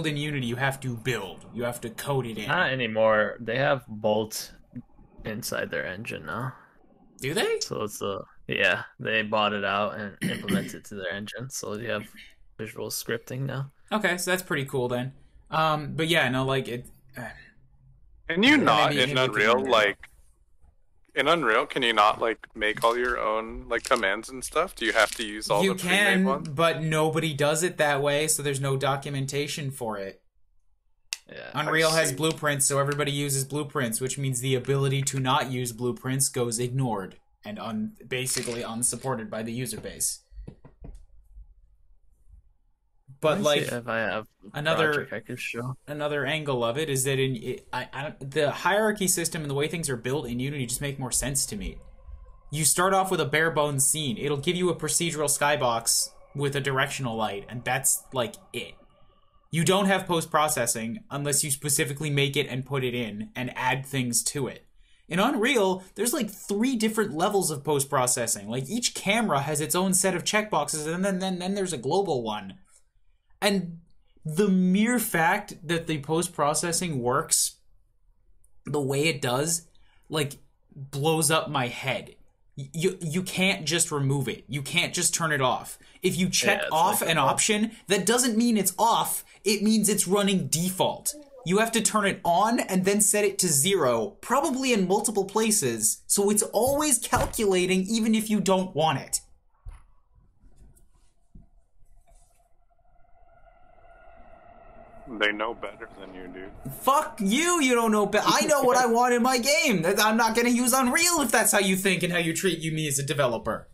in Unity, you have to build. You have to code it in. Not anymore. They have Bolt inside their engine now. Do they? So it's yeah, they bought it out and implemented it to their engine. So you have visual scripting now. Okay, so that's pretty cool then. But yeah, no, like it. Can you not in Unreal like? In Unreal, can you not like make all your own like commands and stuff? Do you have to use all the pre-made ones? But nobody does it that way, so there's no documentation for it. Yeah, Unreal has blueprints, so everybody uses blueprints, which means the ability to not use blueprints goes ignored and basically unsupported by the user base. But like, if I have another I could show. Another angle of it is that the hierarchy system and the way things are built in Unity just make more sense to me. You start off with a bare bones scene. It'll give you a procedural skybox with a directional light, and that's like it. You don't have post-processing unless you specifically make it and put it in and add things to it. In Unreal, there's like 3 different levels of post-processing. Like each camera has its own set of checkboxes, and then there's a global one. And the mere fact that the post-processing works the way it does, like, blows up my head. You can't just remove it. You can't just turn it off. If you check off an option, that doesn't mean it's off. It means it's running default. You have to turn it on and then set it to 0, probably in multiple places, so it's always calculating even if you don't want it. They know better than you do. Fuck you, you don't know better. I know what I want in my game. I'm not going to use Unreal if that's how you think and how you treat me as a developer.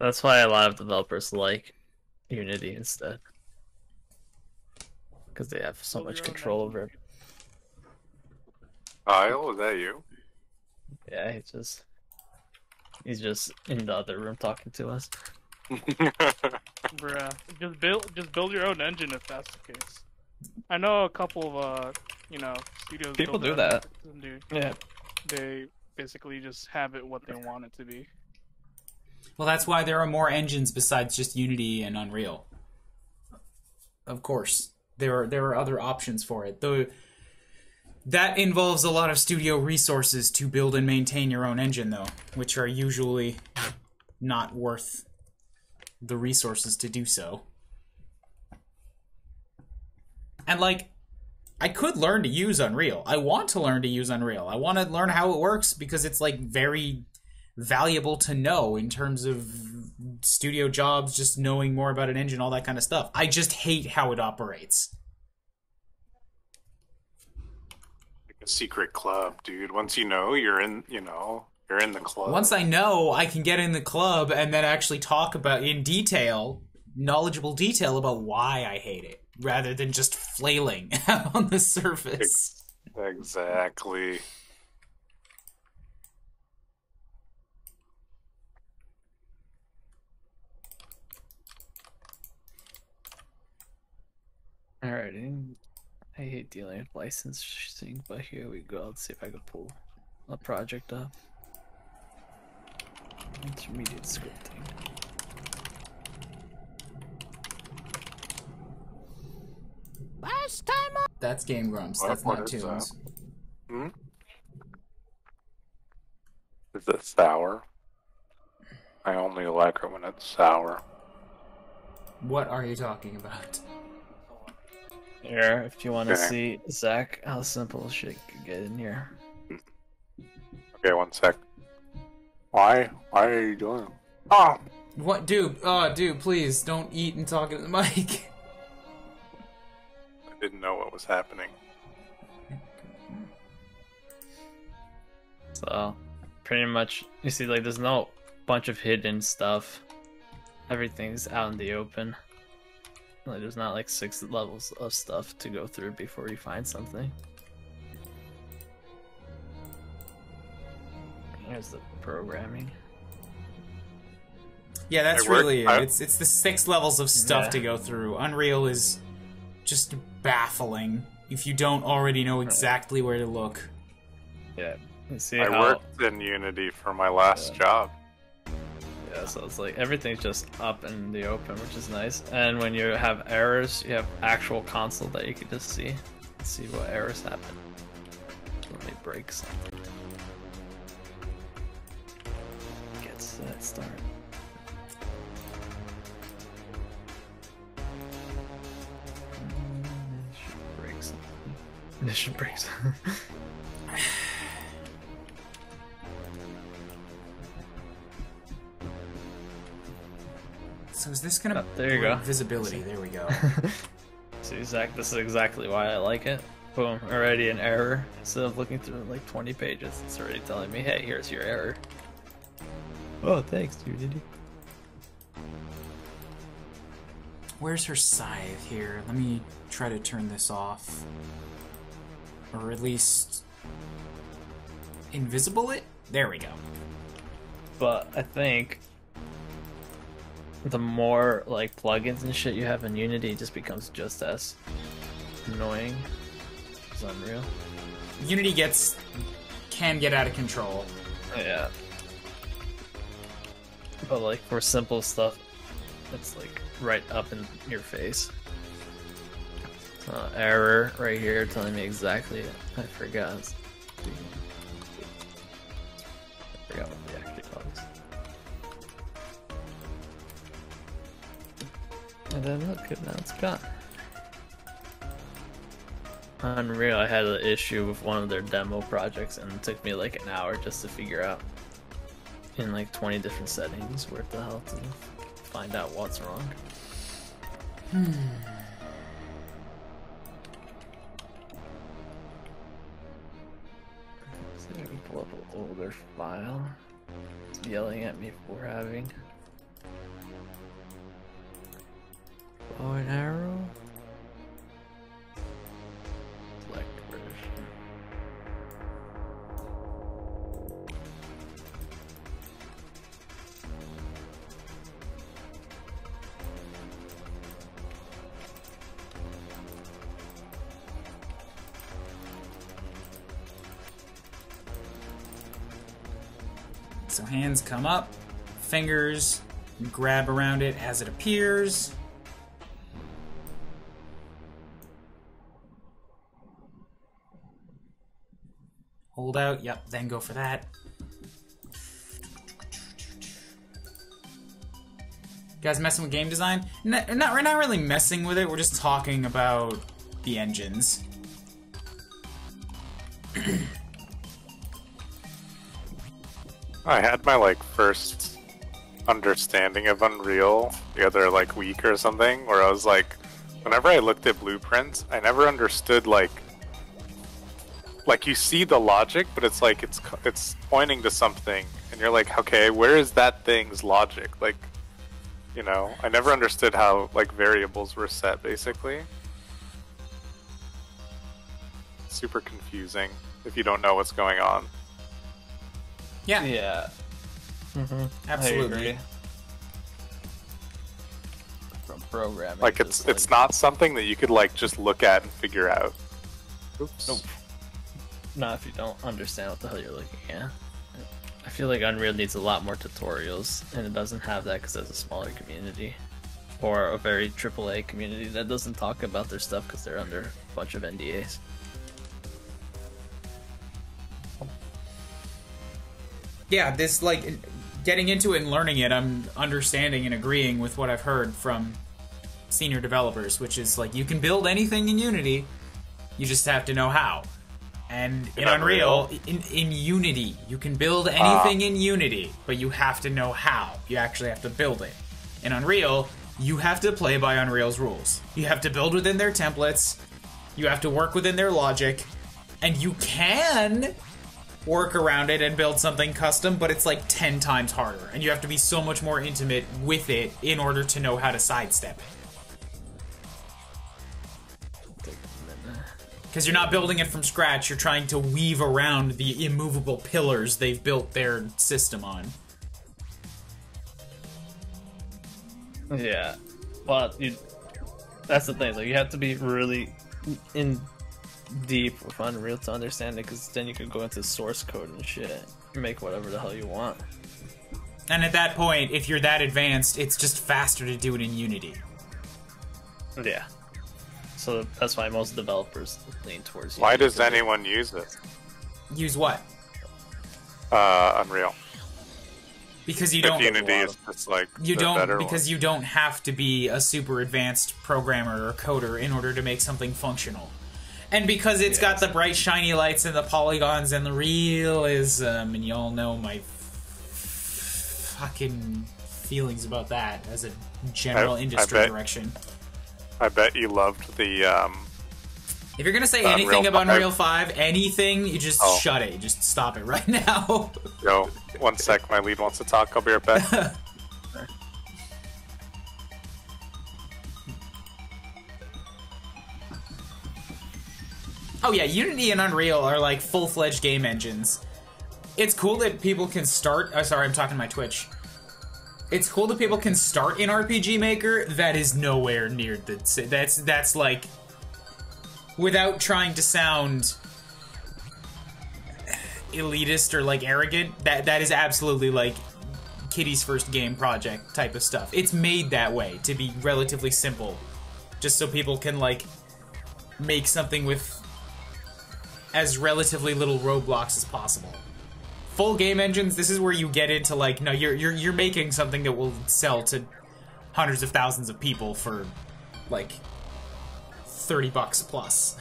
That's why a lot of developers like Unity instead. Because they have so much control over it. Kyle, is that you? Yeah, he's just in the other room talking to us. Bruh, just build your own engine if that's the case. I know a couple of studios. People do that. Yeah, they basically just have it what they want it to be. Well, that's why there are more engines besides just Unity and Unreal. Of course, there are other options for it. Though that involves a lot of studio resources to build and maintain your own engine, though, which are usually not worth the resources to do so. And like, I could learn to use Unreal. I want to learn to use Unreal. I want to learn how it works because it's like very valuable to know in terms of studio jobs, just knowing more about an engine, all that kind of stuff. I just hate how it operates. Like a secret club, dude. Once you know, you're in the club. Once I know, I can get in the club and then actually talk about, in detail, knowledgeable detail about why I hate it, rather than just flailing on the surface. Exactly. Alrighty. I hate dealing with licensing, but here we go. Let's see if I can pull a project up. Intermediate scripting. Last time on... That's Game Grumps. That's not Tunes. Hmm? Is it sour? I only like her when it's sour. What are you talking about? Here, if you want to see, Zach, how simple shit could get in here. Okay, one sec. Why are you doing? Ah! What, dude? Oh, dude, please don't eat and talk into the mic. I didn't know what was happening. So, pretty much, you see, like, there's no bunch of hidden stuff. Everything's out in the open. Like, there's not like 6 levels of stuff to go through before you find something. Here's the programming. Yeah, that's really it. It's the 6 levels of stuff to go through. Unreal is just baffling if you don't already know exactly where to look. Yeah. You see I worked in Unity for my last job. Yeah, so it's like everything's just up in the open, which is nice. And when you have errors, you have actual console that you can just see what errors happen. Let me break something. Gets that start. This should break something. So is this gonna there you go. Visibility, there we go. So this is exactly why I like it. Boom, already an error. Instead of looking through like 20 pages, it's already telling me, hey, here's your error. Oh, thanks, dude. Where's her scythe here? Let me try to turn this off. Or at least invisible it? There we go. But I think the more like plugins and shit you have in Unity, it just becomes just as annoying as Unreal. Unity can get out of control. Yeah. But like for simple stuff, it's like right up in your face. Error right here telling me exactly. I forgot. I forgot what the actually was. And then look, now it's gone. Unreal, I had an issue with one of their demo projects, and it took me like an hour just to figure out in like 20 different settings where the hell to find out what's wrong. So I can pull up an older file. It's yelling at me for having bow and arrow. Select version. So hands come up, fingers grab around it as it appears. Hold out, yep, then go for that. You guys messing with game design? We're not really messing with it, we're just talking about the engines. I had my like first understanding of Unreal the other like week or something, where I was like, whenever I looked at blueprints, I never understood like you see the logic, but it's like it's pointing to something, and you're like, okay, where is that thing's logic? Like, you know, I never understood how like variables were set basically. Super confusing if you don't know what's going on. Yeah. Yeah. Absolutely. From programming. Like it's not something that you could like just look at and figure out. Oops. Nope. Not if you don't understand what the hell you're looking at. I feel like Unreal needs a lot more tutorials, and it doesn't have that because it's a smaller community. Or a very AAA community that doesn't talk about their stuff because they're under a bunch of NDAs. Yeah, this, like, getting into it and learning it, I'm understanding and agreeing with what I've heard from senior developers, which is, like, you can build anything in Unity, you just have to know how. And in Unreal, in Unity, you can build anything in Unity, but you have to know how. You actually have to build it. In Unreal, you have to play by Unreal's rules. You have to build within their templates, you have to work within their logic, and you can work around it and build something custom, but it's like 10 times harder, and you have to be so much more intimate with it in order to know how to sidestep it. Because you're not building it from scratch, you're trying to weave around the immovable pillars they've built their system on. Yeah, but that's the thing, like, you have to be really in deep with Unreal to understand it, because then you could go into source code and shit and make whatever the hell you want. And at that point, if you're that advanced, it's just faster to do it in Unity. Yeah. So that's why most developers lean towards Why Unity. does anyone use it? Use what? Unreal. Because you If don't. Unity is just like You the don't, better because you don't have to be a super advanced programmer or coder in order to make something functional. And because it's got the bright shiny lights and the polygons and the realism, and y'all know my fucking feelings about that as a general industry bet- direction. I bet you loved the If you're gonna say Unreal anything about 5. Unreal 5, anything, you just Oh. shut it. Just stop it right now. Yo, one sec, my lead wants to talk. I'll be right back. Oh yeah, Unity and Unreal are like full-fledged game engines. It's cool that people can start... Oh, sorry, I'm talking to my Twitch. It's cool that people can start in RPG Maker. That is nowhere near the... That's like... Without trying to sound elitist or like arrogant, that is absolutely like Kitty's first game project type of stuff. It's made that way to be relatively simple, just so people can like make something with as relatively little roadblocks as possible. Full game engines, this is where you get into like, no, you're making something that will sell to hundreds of thousands of people for like $30 plus.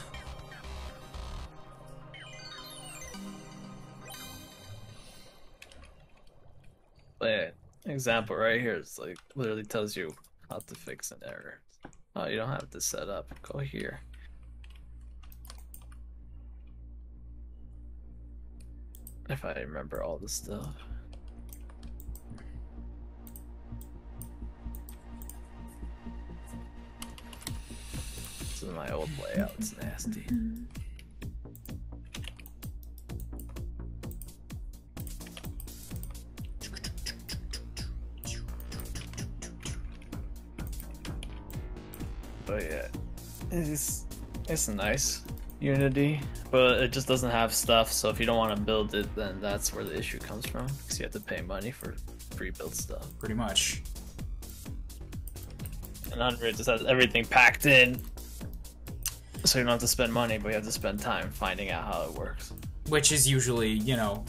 But example right here is like literally tells you how to fix an error. Oh, you don't have to set up. Go here. If I remember all the stuff. This is my old layout. It's nasty. But yeah, it's nice Unity, but it just doesn't have stuff. So if you don't want to build it, then that's where the issue comes from, because you have to pay money for pre-built stuff. Pretty much. And Unreal just has everything packed in, so you don't have to spend money, but you have to spend time finding out how it works. Which is usually, you know,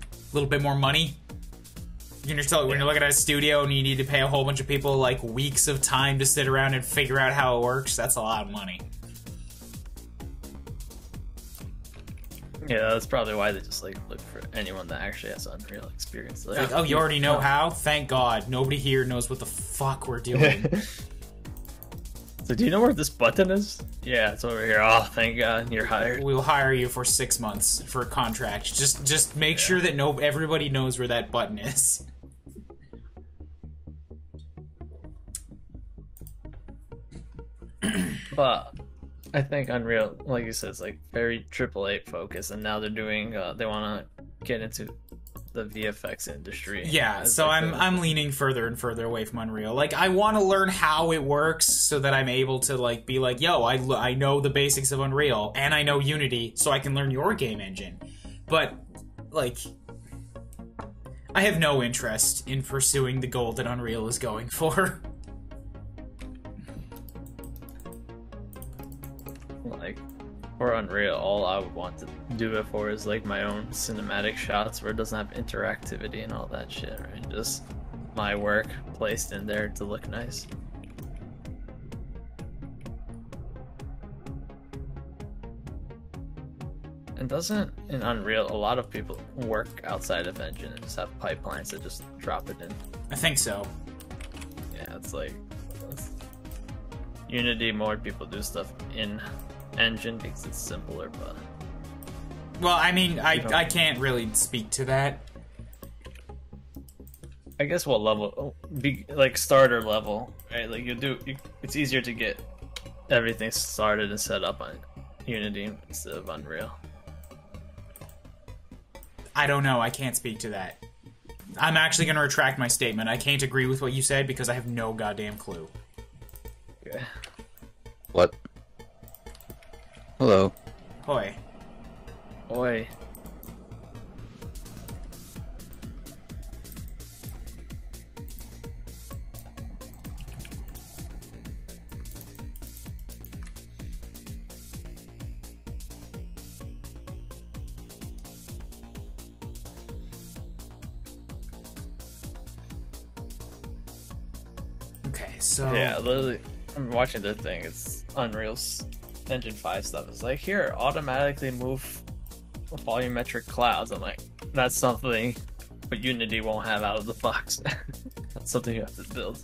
a little bit more money. When you're looking at a studio and you need to pay a whole bunch of people like weeks of time to sit around and figure out how it works, that's a lot of money. Yeah, that's probably why they just like look for anyone that actually has Unreal experience. Like, oh, you already know how? Thank God. Nobody here knows what the fuck we're doing. So do you know where this button is? Yeah, it's over here. Oh, thank God, you're hired. We'll hire you for 6 months for a contract. Just make sure that everybody knows where that button is. But I think Unreal, like you said, is like very AAA focused, and now they're doing. They want to get into the VFX industry. Yeah, so like I'm leaning further and further away from Unreal. Like, I want to learn how it works so that I'm able to like be like, yo, I know the basics of Unreal and I know Unity, so I can learn your game engine. But like, I have no interest in pursuing the goal that Unreal is going for. like for Unreal, all I would want to do it for is like my own cinematic shots where it doesn't have interactivity and all that shit, right? Just my work placed in there to look nice. And doesn't in Unreal a lot of people work outside of engine and just have pipelines that just drop it in? I think so. Yeah, it's like Unity, more people do stuff in engine because it's simpler, but Well, I mean, I can't really speak to that. I guess what level, like starter level, right? Like it's easier to get everything started and set up on Unity instead of Unreal. I don't know. I can't speak to that. I'm actually going to retract my statement. I can't agree with what you said because I have no goddamn clue. Okay. What? Hello. Hoi. Oi. Okay, so Yeah, literally, I'm watching the thing. It's Unreal's Engine 5 stuff. It's like, here, automatically move volumetric clouds. I'm like, that's something, but Unity won't have out of the box. That's something you have to build.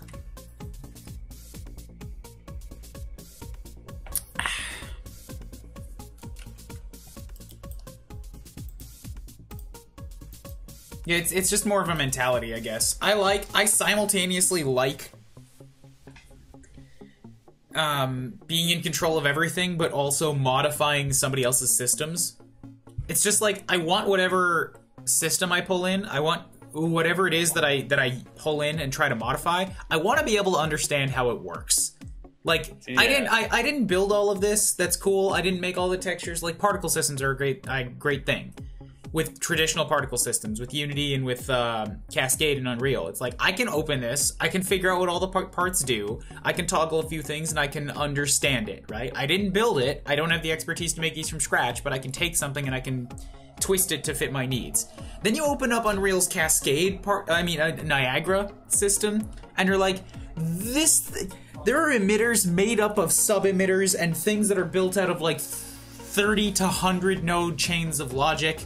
yeah, it's just more of a mentality, I guess. I simultaneously like being in control of everything, but also modifying somebody else's systems. It's just like, I want whatever system I pull in, I want whatever it is that I pull in and try to modify, I want to be able to understand how it works. Like, yeah. I didn't build all of this, that's cool, I didn't make all the textures. Like, particle systems are a great thing. With traditional particle systems, with Unity and with Cascade and Unreal. It's like, I can open this, I can figure out what all the parts do, I can toggle a few things, and I can understand it, right? I didn't build it, I don't have the expertise to make these from scratch, but I can take something and I can twist it to fit my needs. Then you open up Unreal's Cascade Niagara system, and you're like, there are emitters made up of sub-emitters and things that are built out of like 30 to 100 node chains of logic.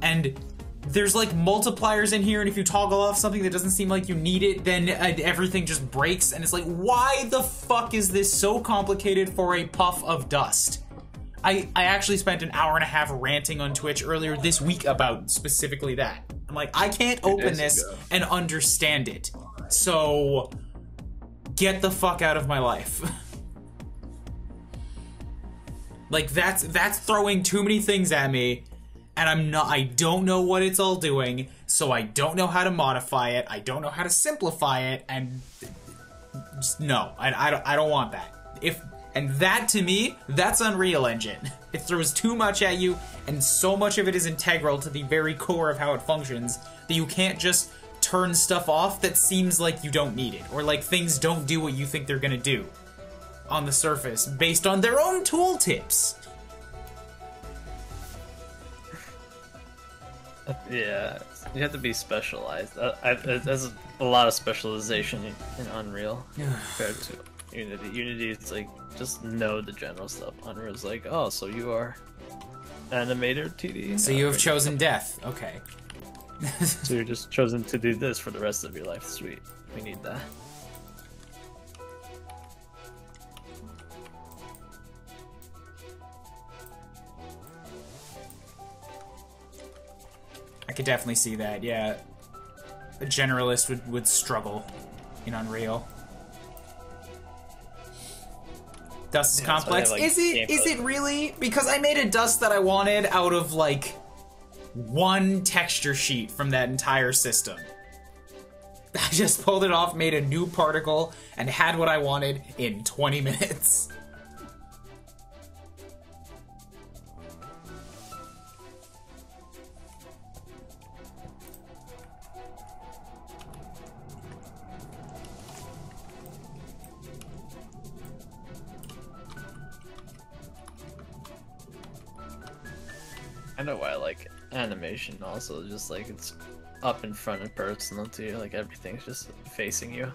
And there's like multipliers in here, and if you toggle off something that doesn't seem like you need it, then everything just breaks, and it's like, why the fuck is this so complicated for a puff of dust? I actually spent an hour and a half ranting on Twitch earlier this week about specifically that. I'm like, I can't open this and understand it, so get the fuck out of my life. Like, that's throwing too many things at me. And I don't know what it's all doing, so I don't know how to modify it, I don't know how to simplify it, and just, no, I don't want that. And that, to me, that's Unreal Engine. It throws too much at you, and so much of it is integral to the very core of how it functions, that you can't just turn stuff off that seems like you don't need it, or like things don't do what you think they're gonna do on the surface, based on their own tooltips. Yeah, you have to be specialized. There's a lot of specialization in Unreal compared to Unity. Unity is like, just know the general stuff. Unreal's like, oh, so you are animator TD? So you have chosen death. Okay. So you're just chosen to do this for the rest of your life. Sweet. We need that. I could definitely see that, yeah. A generalist would struggle in Unreal. Dust is complex. Like, is it really? Because I made a dust that I wanted out of, like, one texture sheet from that entire system. I just pulled it off, made a new particle, and had what I wanted in 20 minutes. I know why I like animation also, just like it's up in front and personal to you, like everything's just facing you.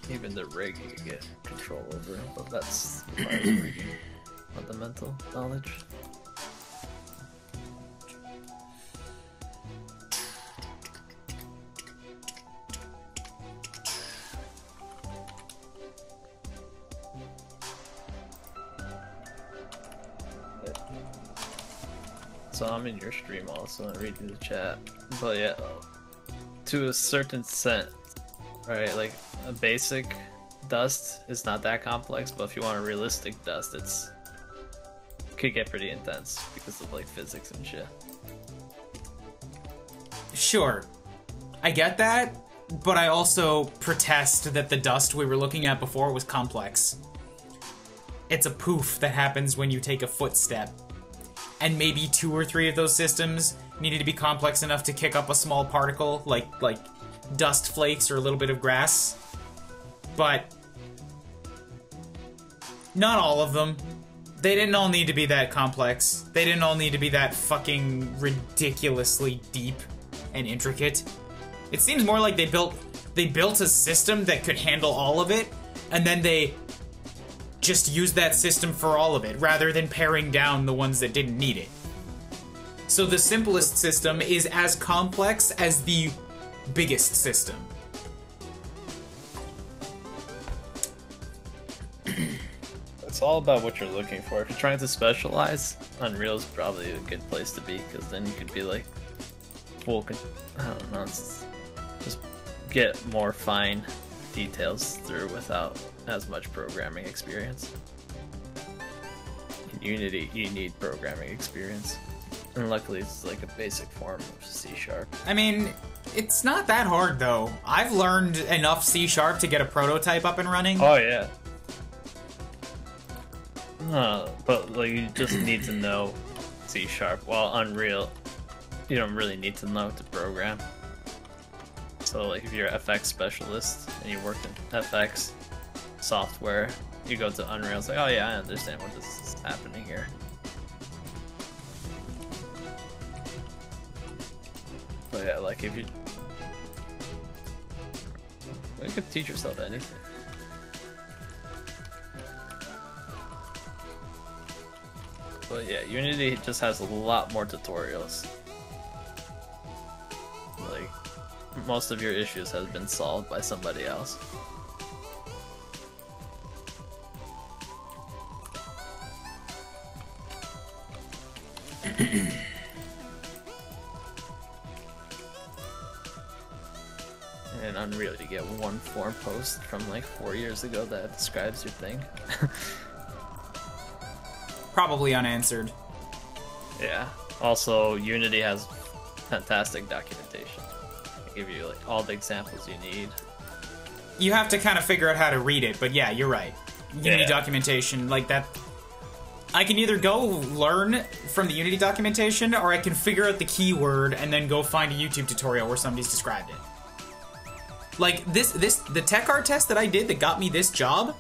Even the rig you can get control over, but that's part of the rigging. Fundamental knowledge. So I'm in your stream also and reading the chat, but yeah, to a certain extent, right? Like a basic dust is not that complex, but if you want a realistic dust, it could get pretty intense because of like physics and shit. Sure, I get that, but I also protest that the dust we were looking at before was complex. It's a poof that happens when you take a footstep. And maybe 2 or 3 of those systems needed to be complex enough to kick up a small particle, like dust flakes or a little bit of grass. But not all of them. They didn't all need to be that complex. They didn't all need to be that fucking ridiculously deep and intricate. It seems more like they built a system that could handle all of it, and then they just used that system for all of it, rather than paring down the ones that didn't need it. So the simplest system is as complex as the biggest system. It's all about what you're looking for. If you're trying to specialize, Unreal is probably a good place to be, because then you could be like I don't know, just get more fine details through without as much programming experience. In Unity, you need programming experience, and luckily it's like a basic form of C#. I mean, it's not that hard though. I've learned enough C# to get a prototype up and running. Oh yeah. No, but like you just need to know C#. While Unreal, you don't really need to know to program. So like if you're an FX specialist and you work in FX software, you go to Unreal, it's like, oh yeah, I understand what this is happening here. But yeah, like if you could teach yourself anything. But yeah, Unity just has a lot more tutorials. Like, most of your issues have been solved by somebody else. And Unreal, you get one forum post from like 4 years ago that describes your thing. Probably unanswered. Yeah. Also, Unity has fantastic documentation. They give you like all the examples you need. You have to kind of figure out how to read it, but yeah, you're right. Unity documentation, like that. I can either go learn from the Unity documentation, or I can figure out the keyword and then go find a YouTube tutorial where somebody's described it. Like the tech art test that I did that got me this job,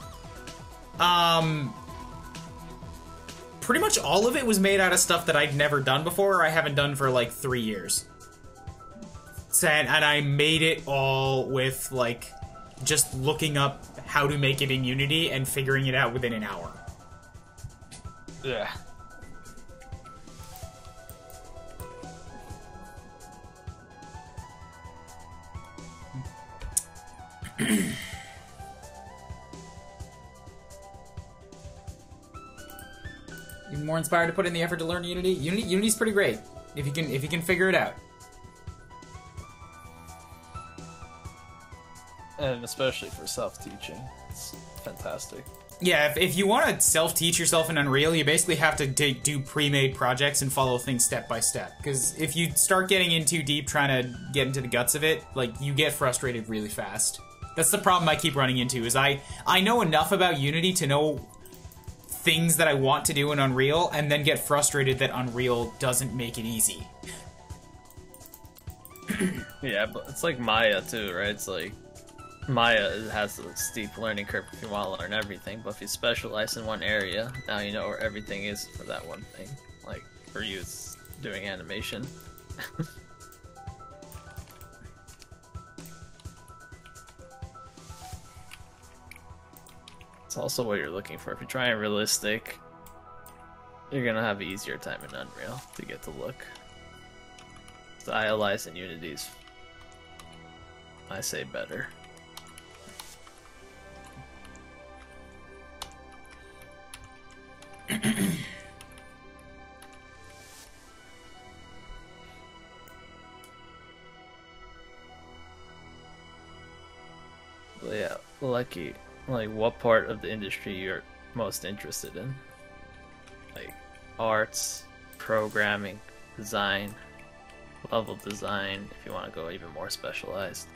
pretty much all of it was made out of stuff that I'd never done before, or I haven't done for like 3 years. And I made it all with like just looking up how to make it in Unity and figuring it out within an hour. Yeah. Even more inspired to put in the effort to learn Unity? Unity's pretty great if you can figure it out. And especially for self-teaching, it's fantastic. Yeah, if you want to self-teach yourself in Unreal, you basically have to do pre-made projects and follow things step by step. Because if you start getting in too deep trying to get into the guts of it, like, you get frustrated really fast. That's the problem I keep running into, is I know enough about Unity to know things that I want to do in Unreal, and then get frustrated that Unreal doesn't make it easy. Yeah, but it's like Maya too, right? It's like Maya has a steep learning curve if you want to learn everything, but if you specialize in one area, now you know where everything is for that one thing. Like, for you, it's doing animation. It's also what you're looking for. If you're trying realistic, you're gonna have an easier time in Unreal to get to look. The ILIs and Unity's, I say, better. But yeah, Lucky, like, what part of the industry you're most interested in? Like, arts, programming, design, level design, if you want to go even more specialized.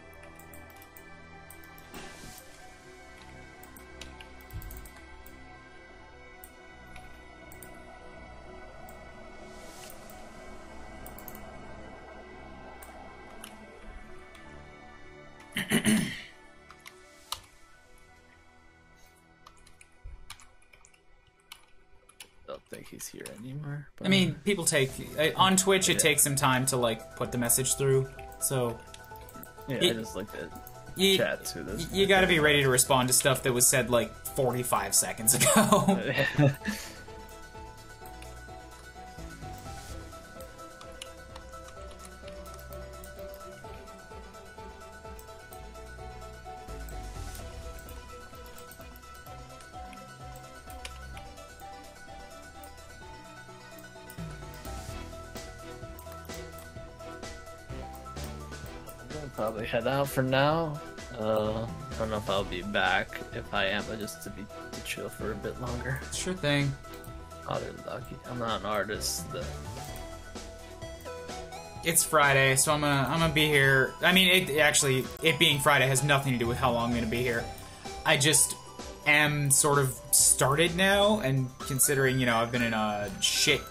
like he's here anymore. But... I mean, people take on Twitch. It takes some time to like put the message through. So yeah, I just looked at chat too. You got to be ready to respond to stuff that was said like 45 seconds ago. Probably head out for now. I don't know if I'll be back. If I am, but just to chill for a bit longer. Sure thing. Oh, they're lucky. I'm not an artist. It's Friday, so I'm gonna be here. I mean, it being Friday has nothing to do with how long I'm gonna be here. I just am sort of started now, and considering, you know, I've been in a shit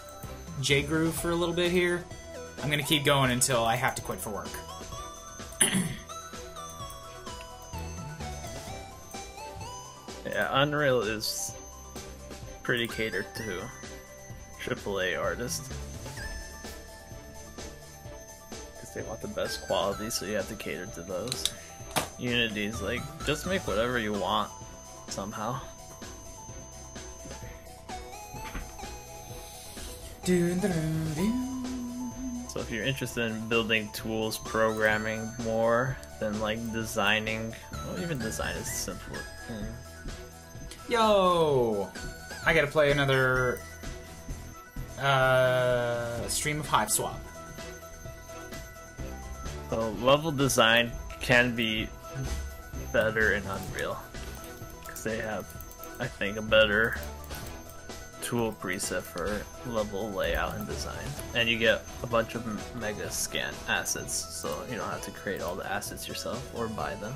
J groove for a little bit here, I'm gonna keep going until I have to quit for work. Yeah, Unreal is pretty catered to AAA artists. Because they want the best quality, so you have to cater to those. Unity's like, just make whatever you want, somehow. So if you're interested in building tools, programming more than like designing, well, even design is simple. Yo! I gotta play another stream of Hive Swap. So level design can be better in Unreal because they have, I think, a better tool preset for level layout and design, and you get a bunch of mega scan assets, so you don't have to create all the assets yourself or buy them.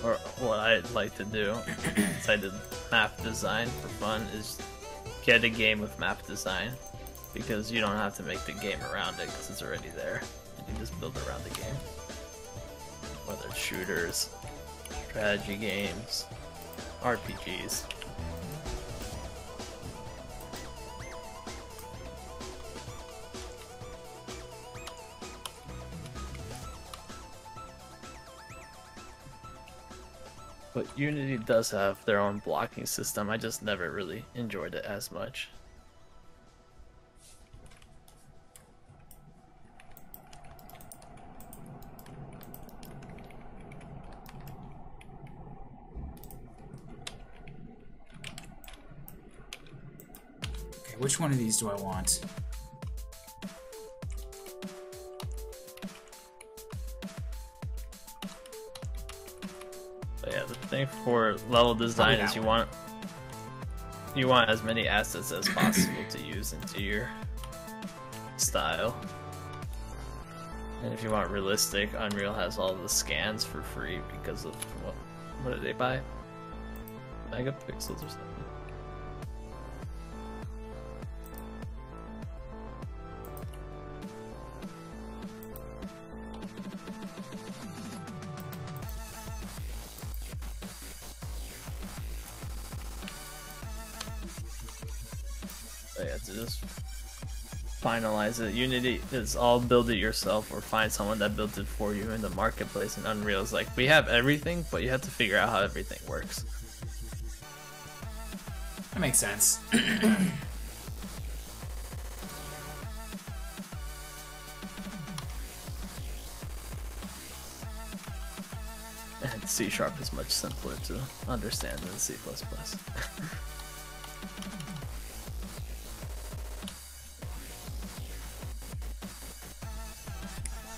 Or what I'd like to do, since I did map design for fun, is get a game with map design, because you don't have to make the game around it, because it's already there. You can just build around the game. Whether it's shooters, strategy games, RPGs. But Unity does have their own blocking system. I just never really enjoyed it as much. Okay, which one of these do I want? But yeah, the thing for level design is you want as many assets as possible to use into your style. And if you want realistic, Unreal has all the scans for free because of what did they buy? Megapixels or something. Yeah, to just finalize it. Unity is all build it yourself or find someone that built it for you in the marketplace, and Unreal is like, we have everything, but you have to figure out how everything works. That makes sense. And C# is much simpler to understand than C++.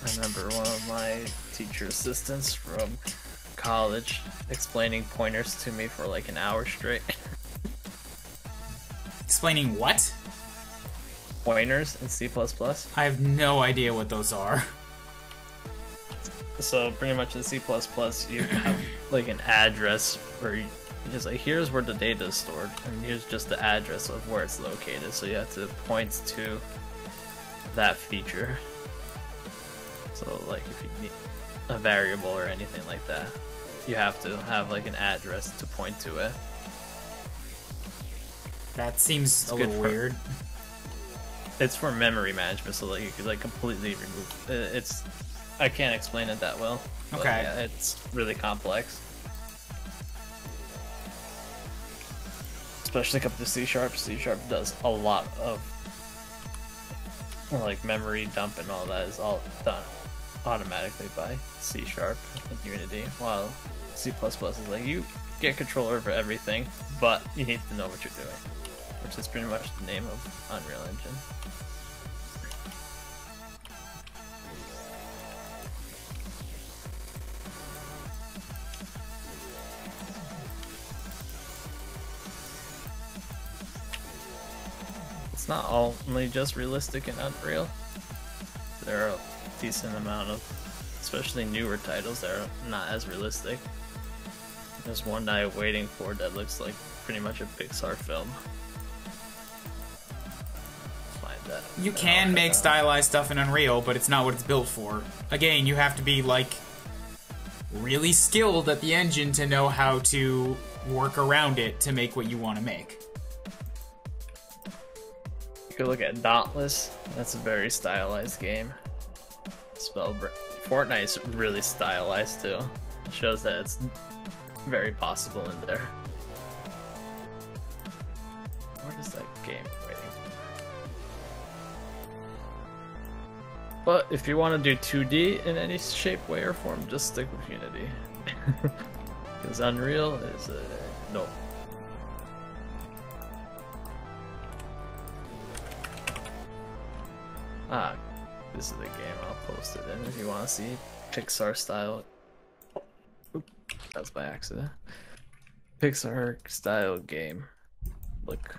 I remember one of my teacher assistants from college explaining pointers to me for like an hour straight. Explaining what? Pointers in C++. I have no idea what those are. So pretty much in C++ you have like an address where you just like, here's where the data is stored, and here's just the address of where it's located. So you have to point to that feature. So like if you need a variable or anything like that, you have to have like an address to point to it. That seems a good little for- weird. It's for memory management, so like you could like completely remove. It's I can't explain it that well. But Okay. yeah, it's really complex. Especially up to C sharp. C sharp does a lot of like memory dump and all that is all done automatically by C sharp and Unity, while C++ is like you get control over everything, but you need to know what you're doing, which is pretty much the name of Unreal Engine. It's not only just realistic in Unreal. There are a decent amount of, especially newer titles that are not as realistic. There's one that I'm waiting for that looks like pretty much a Pixar film. Find that. You can make stylized stuff in Unreal, but it's not what it's built for. Again, you have to be, like, really skilled at the engine to know how to work around it to make what you want to make. You could look at Dauntless. That's a very stylized game. Fortnite's really stylized too. It shows that it's very possible in there. What is that game waiting for? But if you want to do 2D in any shape, way, or form, just stick with Unity. Because Unreal is no. Ah, this is the game. I'll post it in if you want to see Pixar style. Oop, that's by accident. Pixar style game. Look.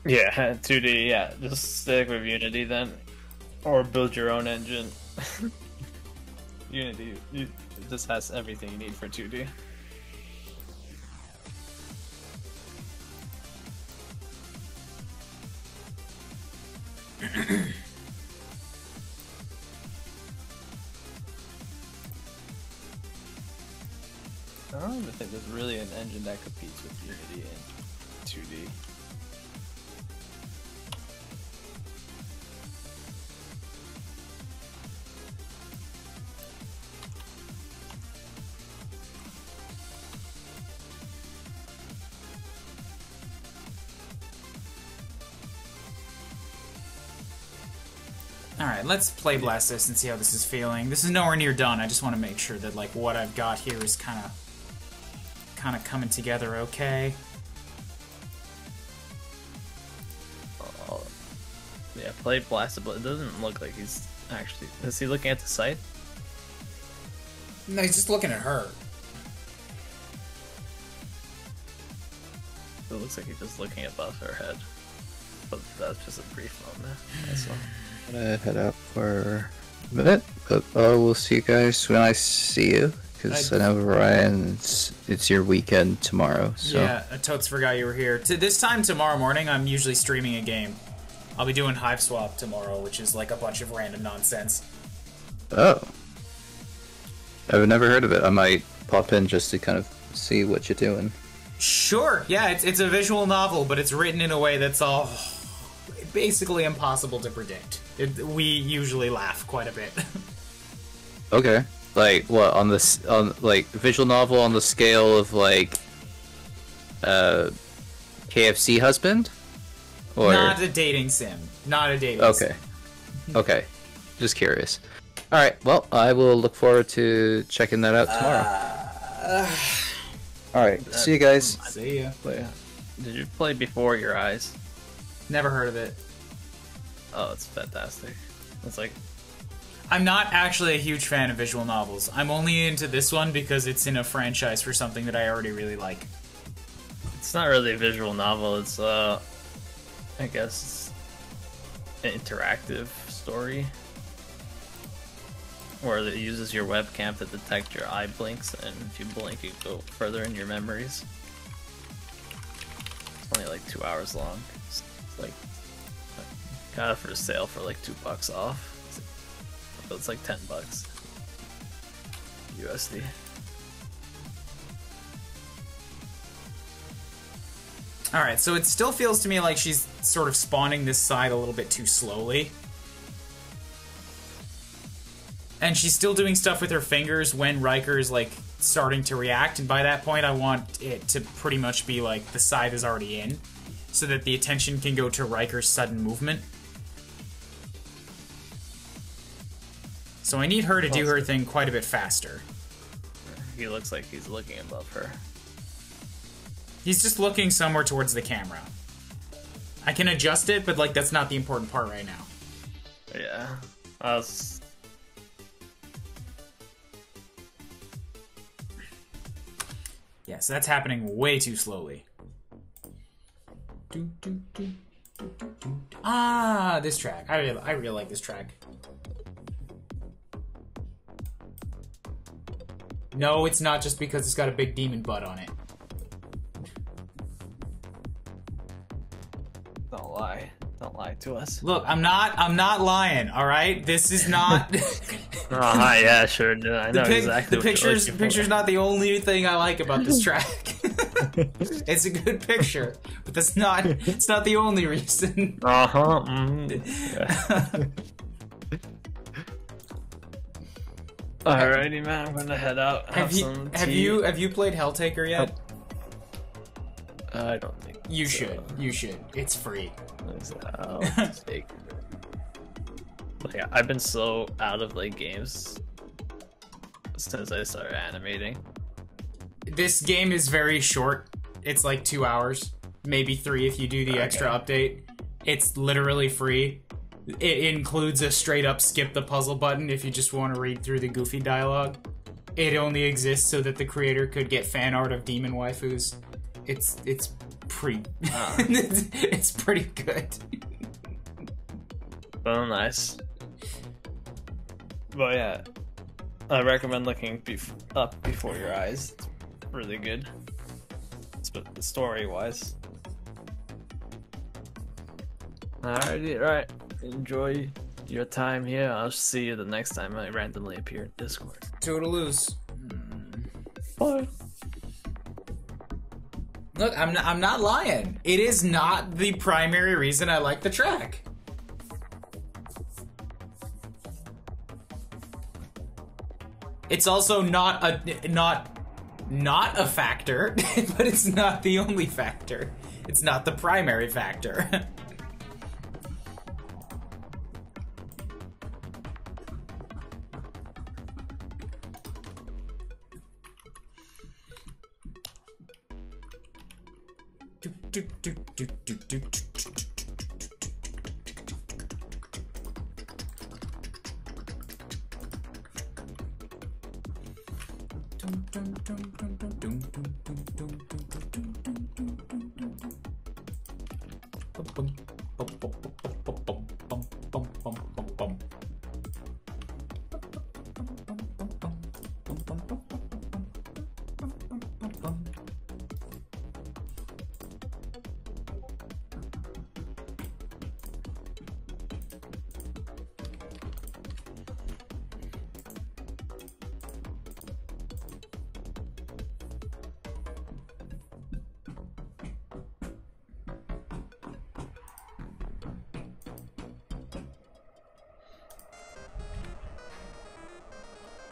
Yeah, 2D, yeah. Just stick with Unity then. Or build your own engine. Unity, this has everything you need for 2D. I don't even think there's really an engine that competes with Unity in 2D. Alright, let's play blast this and see how this is feeling. This is nowhere near done. I just want to make sure that like what I've got here is kind of coming together okay. Oh, yeah, play blastable. It doesn't look like he's actually... Is he looking at the site? No, he's just looking at her. It looks like he's just looking above her head. But that's just a brief moment. That's all. I'm gonna head out for a minute, but we'll see you guys when I see you. Because I know, Ryan, it's your weekend tomorrow. So. Yeah, I totes forgot you were here. This time tomorrow morning, I'm usually streaming a game. I'll be doing Hive Swap tomorrow, which is like a bunch of random nonsense. Oh. I've never heard of it. I might pop in just to kind of see what you're doing. Sure, yeah, it's a visual novel, but it's written in a way that's all basically impossible to predict. We usually laugh quite a bit. Okay. Like, what, on like, visual novel on the scale of, like, KFC husband? Or... Not a dating sim. Not a dating sim. Okay. Okay. Just curious. Alright, well, I will look forward to checking that out tomorrow. Alright, see you guys. See ya. Did you play Before Your Eyes? Never heard of it. Oh, it's fantastic. It's like... I'm not actually a huge fan of visual novels. I'm only into this one because it's in a franchise for something that I already really like. It's not really a visual novel, it's, I guess, an interactive story. where it uses your webcam to detect your eye blinks, and if you blink, you go further in your memories. It's only like 2 hours long. It's like got it for sale for like $2 off. So it's like $10 USD. Alright, so it still feels to me like she's sort of spawning this side a little bit too slowly. And she's still doing stuff with her fingers when Riker is, like, starting to react, and by that point I want it to pretty much be like the side is already in, so that the attention can go to Riker's sudden movement. So I need her to do her thing quite a bit faster. He looks like he's looking above her. He's just looking somewhere towards the camera. I can adjust it, but like that's not the important part right now. Yeah. Yes, that's happening way too slowly. Ah, this track. I really like this track. No, it's not just because it's got a big demon butt on it. Don't lie. Don't lie to us. Look, I'm not lying, all right? This is not Yeah, sure. I know exactly the picture's not the only thing I like about this track. It's a good picture, but it's not the only reason. Alrighty, man. I'm gonna head out. Have you played Helltaker yet? I don't think you so. should. You should. It's free. Like, I've been so out of like games since I started animating. This game is very short. It's like 2 hours, maybe 3 if you do the extra update. It's literally free. It includes a straight up skip the puzzle button if you just want to read through the goofy dialogue. It only exists so that the creator could get fan art of demon waifus. It's pretty it's pretty good. Oh, nice. But yeah, I recommend looking up Before Your Eyes. It's really good. Story wise. Alrighty, right. Enjoy your time here. I'll see you the next time I randomly appear in Discord. Toodaloos. Bye. Look, I'm not lying. It is not the primary reason I like the track. It's also not a factor, but it's not the only factor. It's not the primary factor.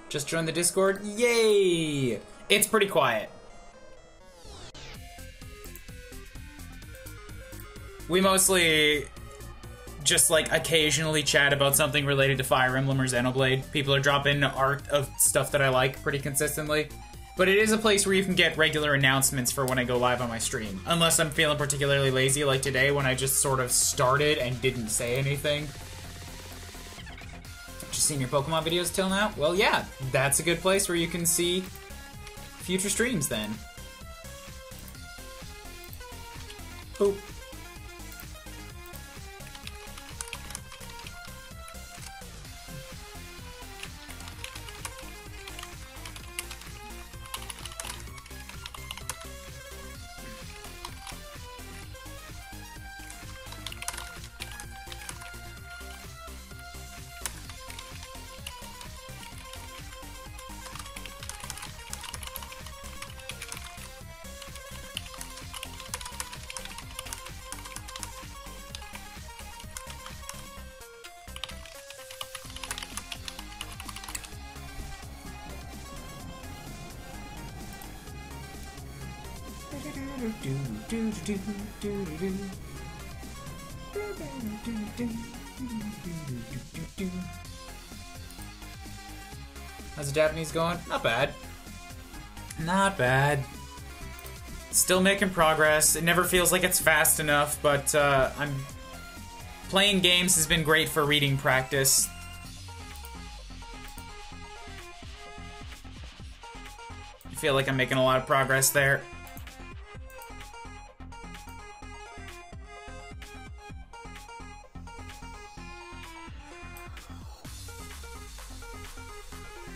Just joined the Discord? Yay! It's pretty quiet. We mostly just like occasionally chat about something related to Fire Emblem or Xenoblade. People are dropping art of stuff that I like pretty consistently. But it is a place where you can get regular announcements for when I go live on my stream. Unless I'm feeling particularly lazy like today when I just sort of started and didn't say anything. Just seen your Pokemon videos till now? Well, yeah, that's a good place where you can see future streams then. Boop. How's the Japanese going? Not bad. Not bad. Still making progress. It never feels like it's fast enough, but I'm playing games has been great for reading practice. I feel like I'm making a lot of progress there.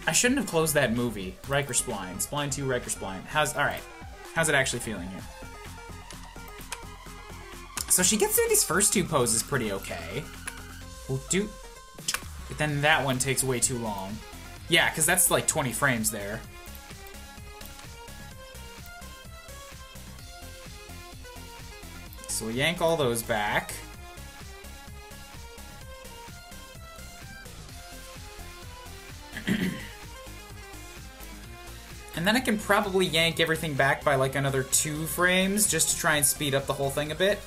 I shouldn't have closed that movie. Riker Spline. Spline 2, Riker Spline. Alright. How's it actually feeling here? So she gets through these first two poses pretty okay. But then that one takes way too long. Yeah, because that's like 20 frames there. So we yank all those back. And then I can probably yank everything back by like another 2 frames just to try and speed up the whole thing a bit.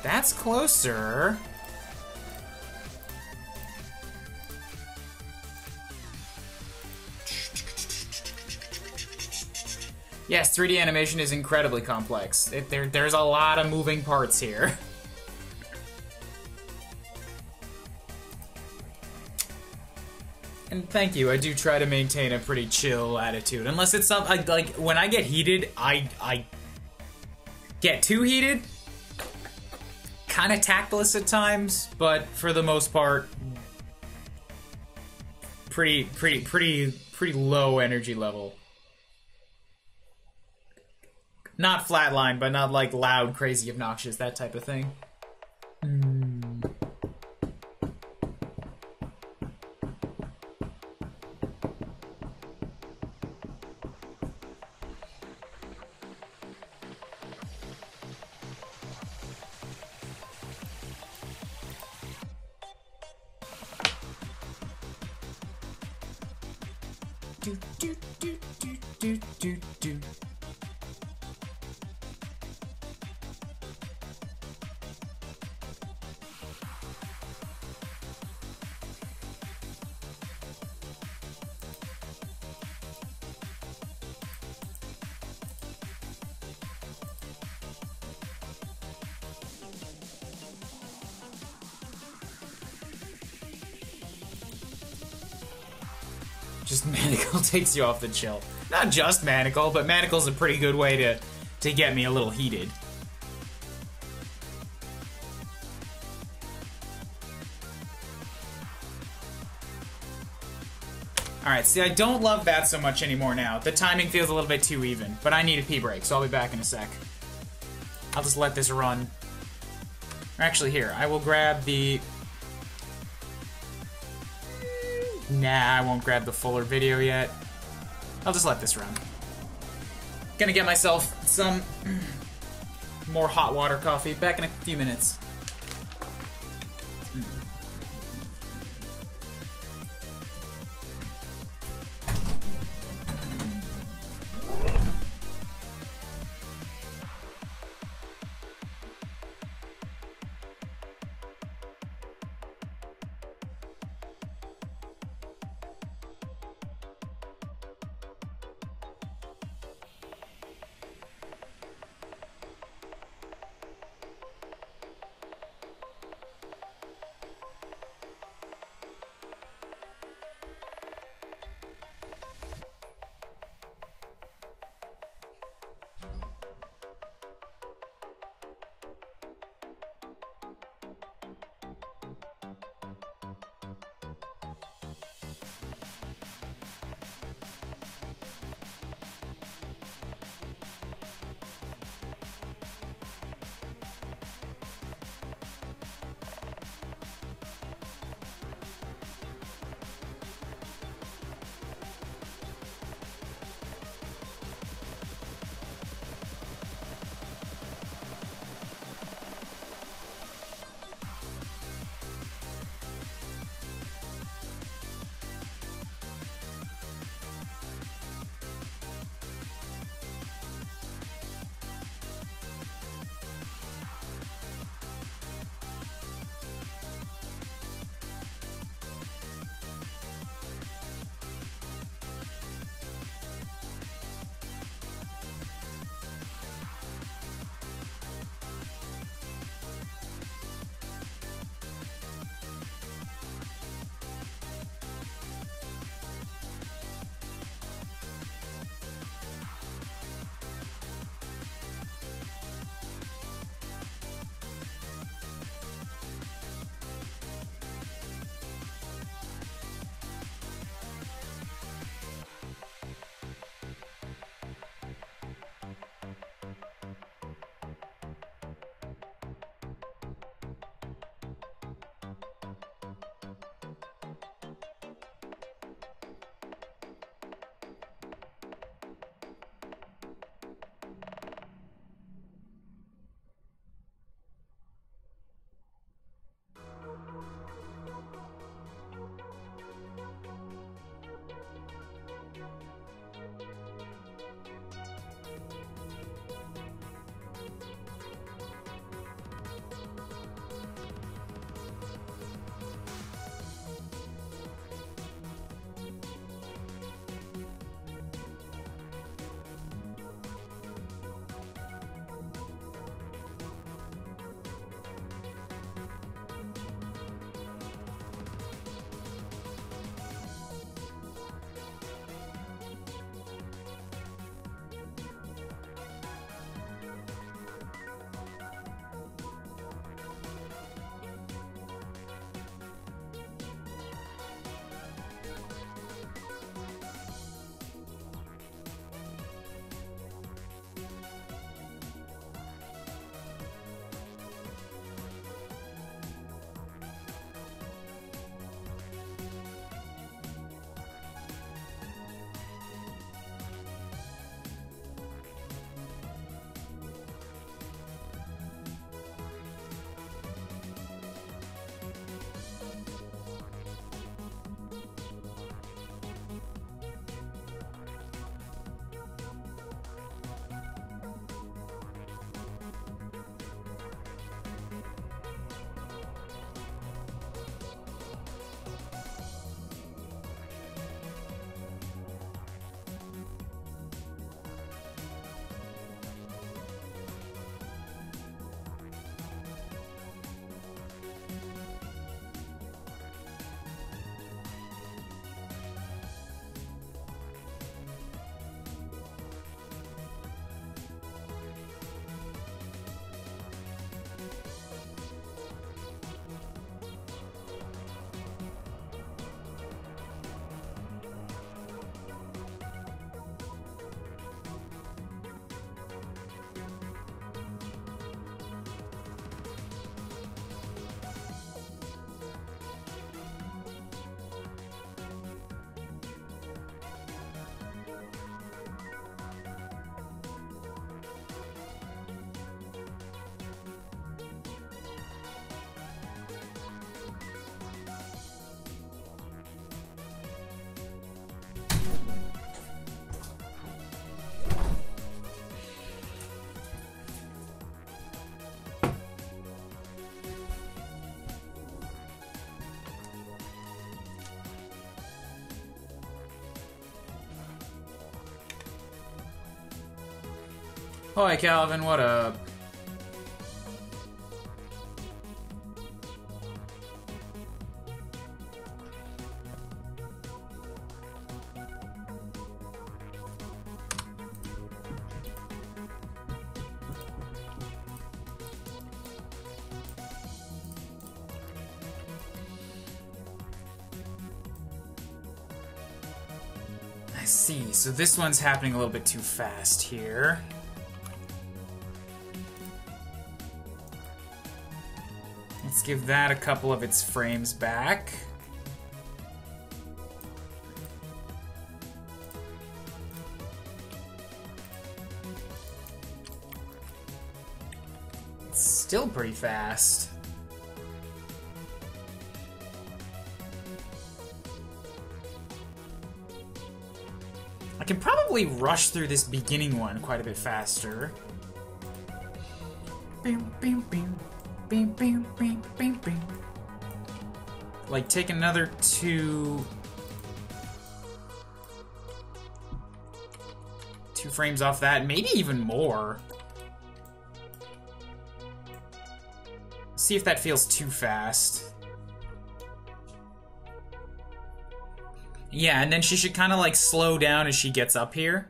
That's closer. Yes, 3D animation is incredibly complex. There's a lot of moving parts here. And thank you, I do try to maintain a pretty chill attitude. Unless it's something, like when I get heated, I get too heated. Kind of tactless at times, but for the most part, pretty low energy level. Not flatline, but not like loud, crazy, obnoxious, that type of thing. Do. Just Manacle takes you off the chill. Not just Manacle, but Manacle's a pretty good way to get me a little heated. Alright, see, I don't love that so much anymore now. The timing feels a little bit too even, but I need a pee break, so I'll be back in a sec. I'll just let this run. Actually, here, I will grab the... Nah, I won't grab the fuller video yet. I'll just let this run. Gonna get myself some more hot water coffee. Back in a few minutes. Hi, Calvin, what up? I see, so this one's happening a little bit too fast here. Let's give that a couple of its frames back. It's still pretty fast. I can probably rush through this beginning one quite a bit faster. Bing, bing, bing. Bing, bing, bing, bing, bing. Like, take another two frames off that, maybe even more. See if that feels too fast. Yeah, and then she should kind of like slow down as she gets up here.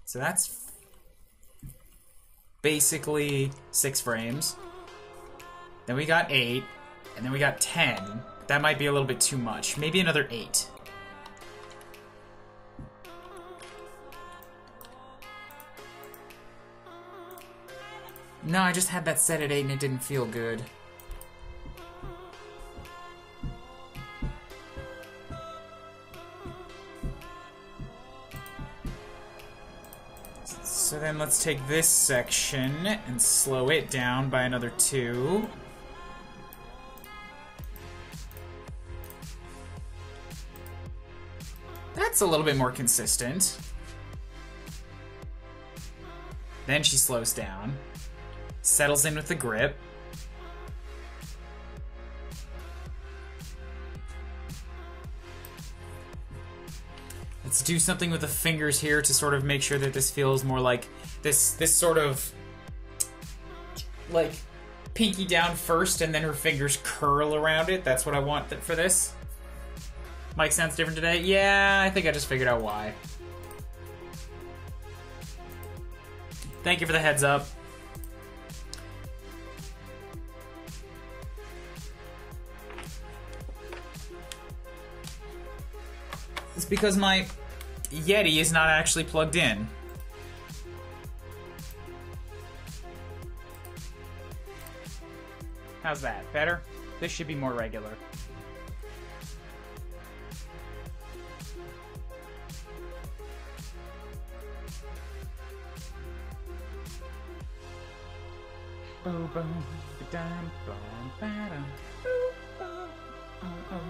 So that's basically 6 frames. Then we got 8, and then we got 10. That might be a little bit too much. Maybe another 8. No, I just had that set at 8 and it didn't feel good. So then let's take this section and slow it down by another 2. That's a little bit more consistent. Then she slows down, settles in with the grip. Let's do something with the fingers here to sort of make sure that this feels more like this sort of like pinky down first and then her fingers curl around it. That's what I want for this. Mike sounds different today? Yeah, I think I just figured out why. Thank you for the heads up. It's because my Yeti is not actually plugged in. How's that? Better? This should be more regular. Boom, boom, ba-dum, bum, ba-dum. Boom, boom, oh, oh.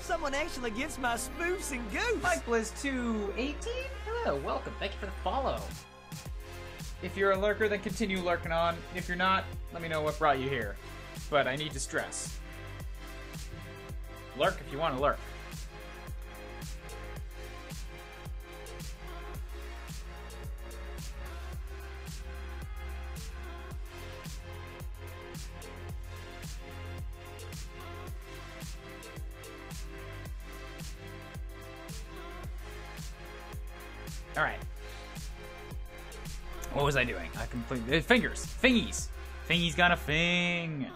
Someone actually gets my spoofs and goofs. Mike Blizz 218. Hello, welcome. Thank you for the follow. If you're a lurker, then continue lurking on. If you're not, let me know what brought you here. But I need to stress. Lurk if you want to lurk. All right. What was I doing? I completely fingers, fingies. Fingy's got a fing.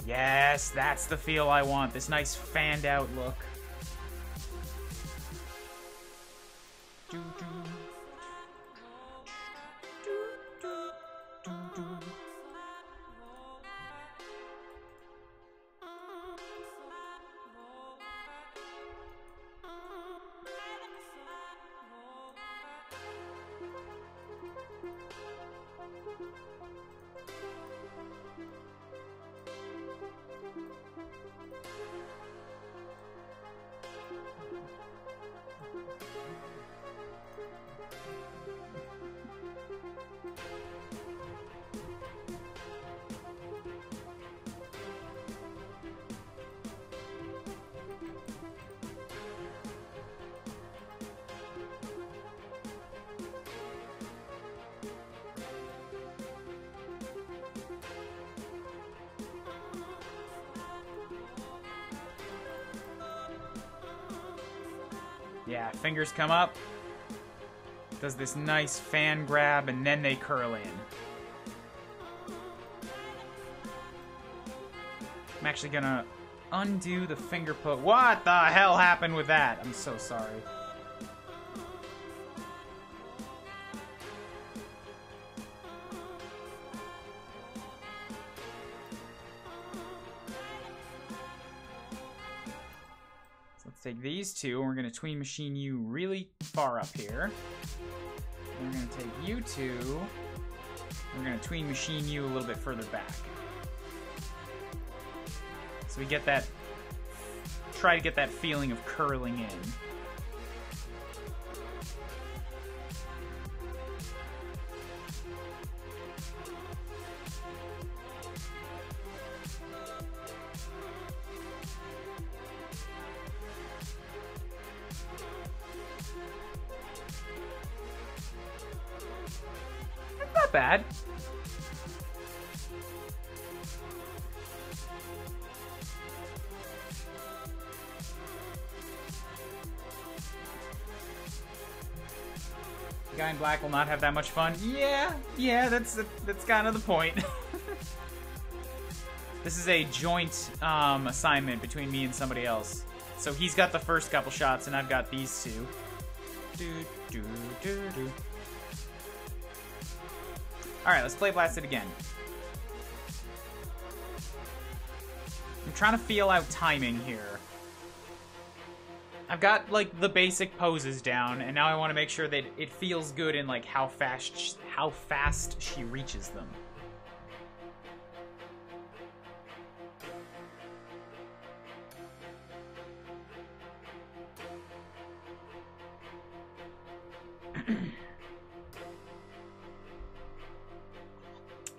Yes, that's the feel I want. This nice fanned out look. Yeah, fingers come up. Does this nice fan grab, and then they curl in. I'm actually gonna undo the finger put. What the hell happened with that? I'm so sorry. Take these two, and we're going to tween machine you really far up here. And we're going to take you two, we're going to tween machine you a little bit further back. So we get that, try to get that feeling of curling in. Not bad. The guy in black will not have that much fun. Yeah, that's kind of the point. This is a joint assignment between me and somebody else. So he's got the first couple shots, and I've got these two. Alright, let's play Blasted again. I'm trying to feel out timing here. I've got, like, the basic poses down, and now I want to make sure that it feels good in, like, how fast she reaches them.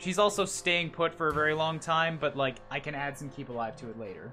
She's also staying put for a very long time, but, like, I can add some keep alive to it later.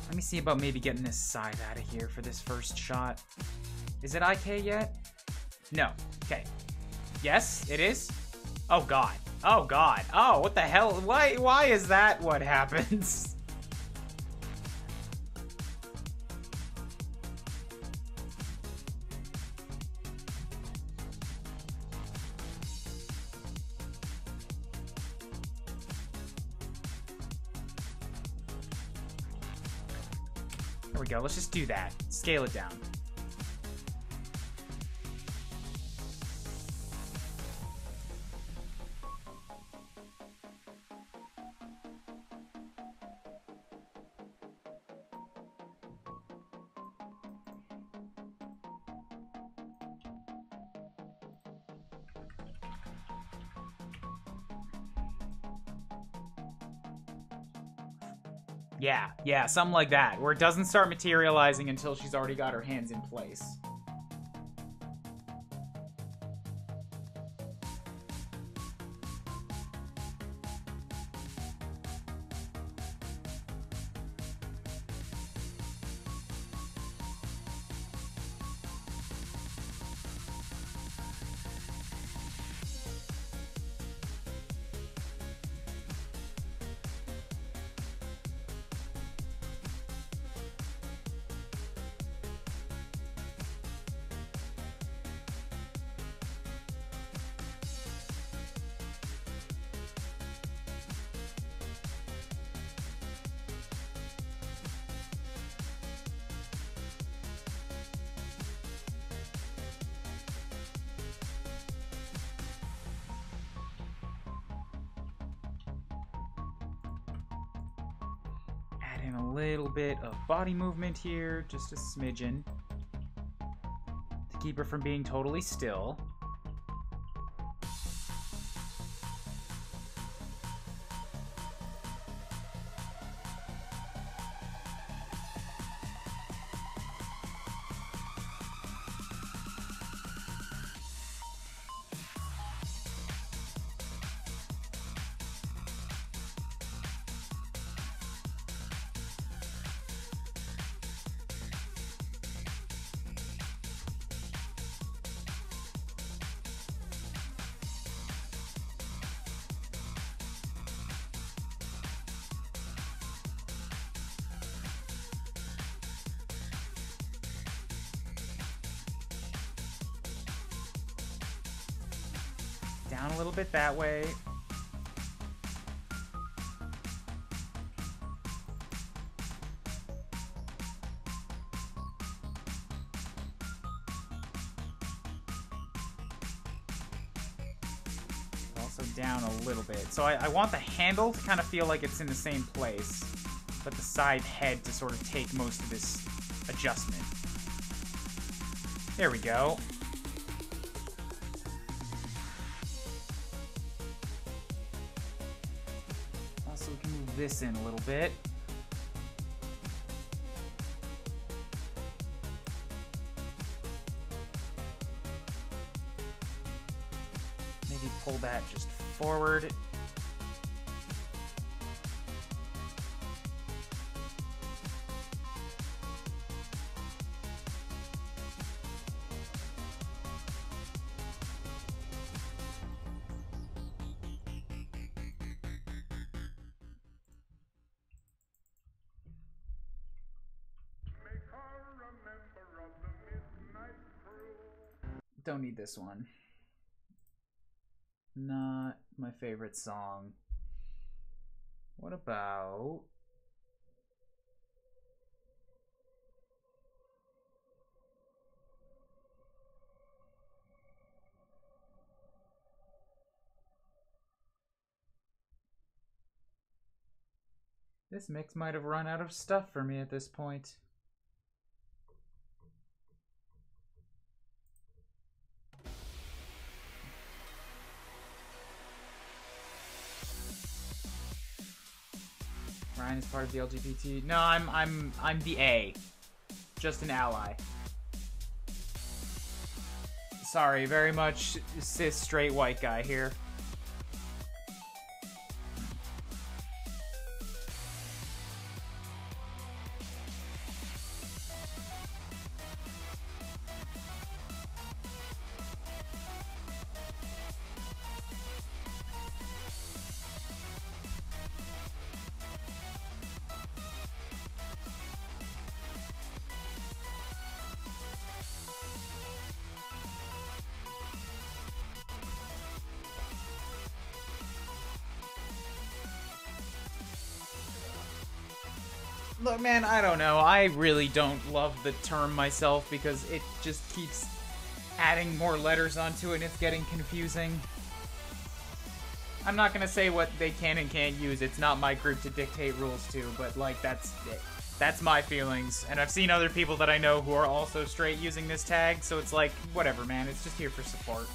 Let me see about maybe getting this side out of here for this first shot. Is it IK yet? No. Okay. Yes, it is? Oh god. Oh god. Oh, what the hell? Why is that what happens? There we go. Let's just do that. Scale it down. Yeah, something like that, where it doesn't start materializing until she's already got her hands in place. Add in a little bit of body movement here, just a smidgen, to keep her from being totally still. Down a little bit that way. Also down a little bit. So I want the handle to kind of feel like it's in the same place, but the side head to sort of take most of this adjustment. There we go. Also, we can move this in a little bit. Maybe pull that just forward. Don't need this one. Not my favorite song. What about... This mix might have run out of stuff for me at this point. Ryan is part of the LGBT. No, I'm the A. Just an ally. Sorry, very much cis straight white guy here. Look, man, I don't know. I really don't love the term myself because it just keeps adding more letters onto it and it's getting confusing. I'm not gonna say what they can and can't use. It's not my group to dictate rules to, but like that's it. That's my feelings. And I've seen other people that I know who are also straight using this tag, so it's like, whatever, man. It's just here for support.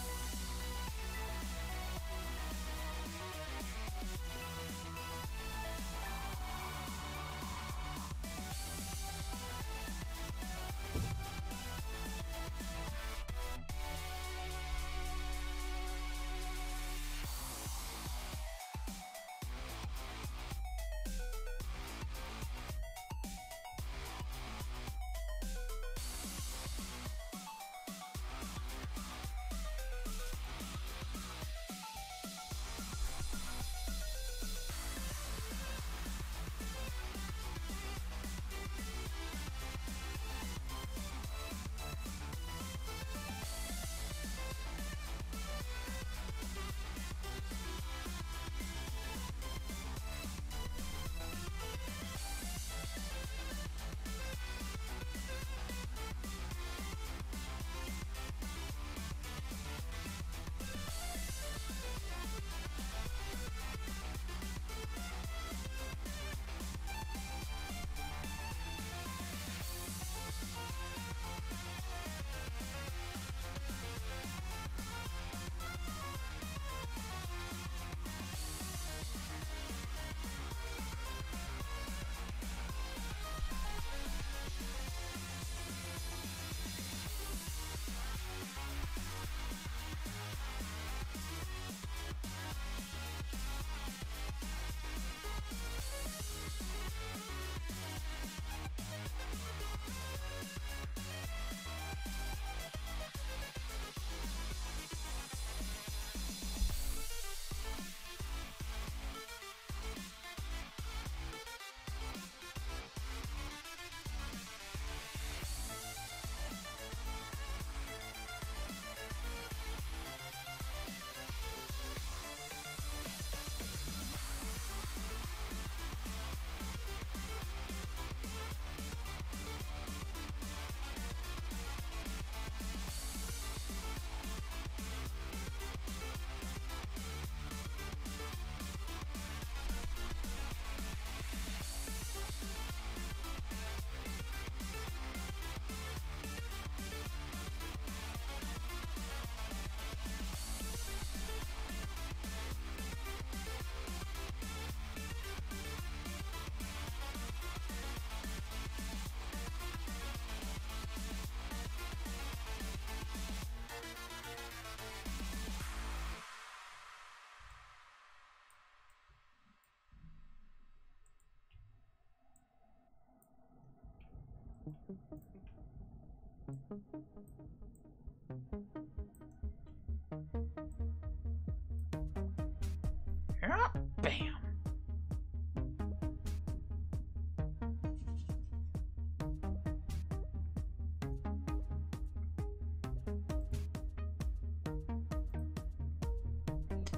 Bam.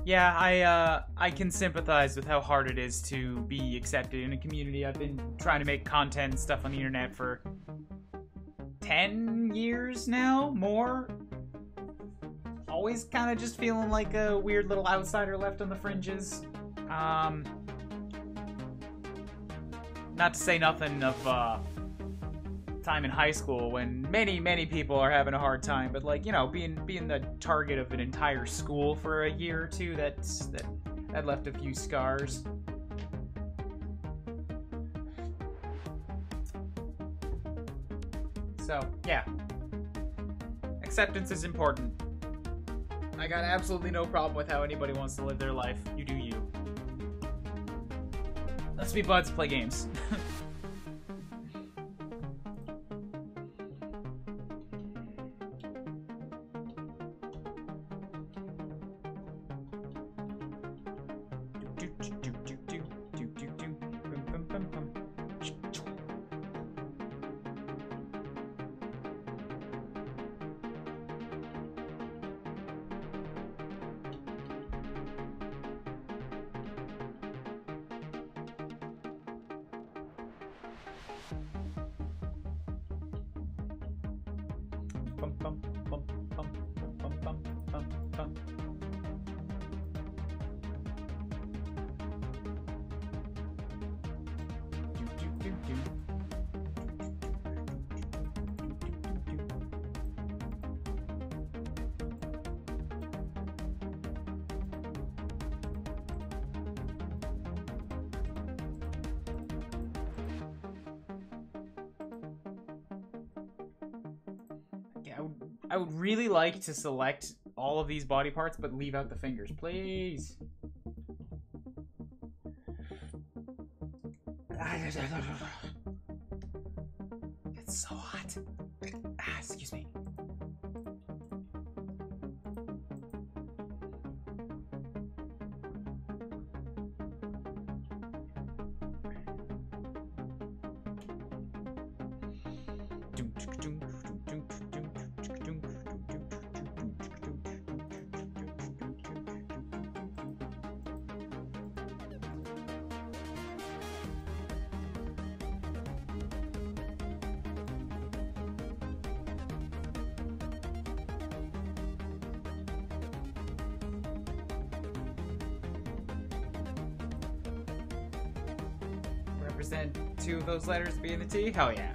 Yeah, I can sympathize with how hard it is to be accepted in a community. I've been trying to make content and stuff on the internet for 10 years now, more. Always kind of just feeling like a weird little outsider left on the fringes. Not to say nothing of time in high school when many people are having a hard time, but like, you know, being the target of an entire school for a year or two, that left a few scars. So yeah, acceptance is important. I got absolutely no problem with how anybody wants to live their life. You do you. Let's be buds, play games. I would really like to select all of these body parts, but leave out the fingers, please. It's so hot. Excuse me. Represent two of those letters B and the T? Hell yeah.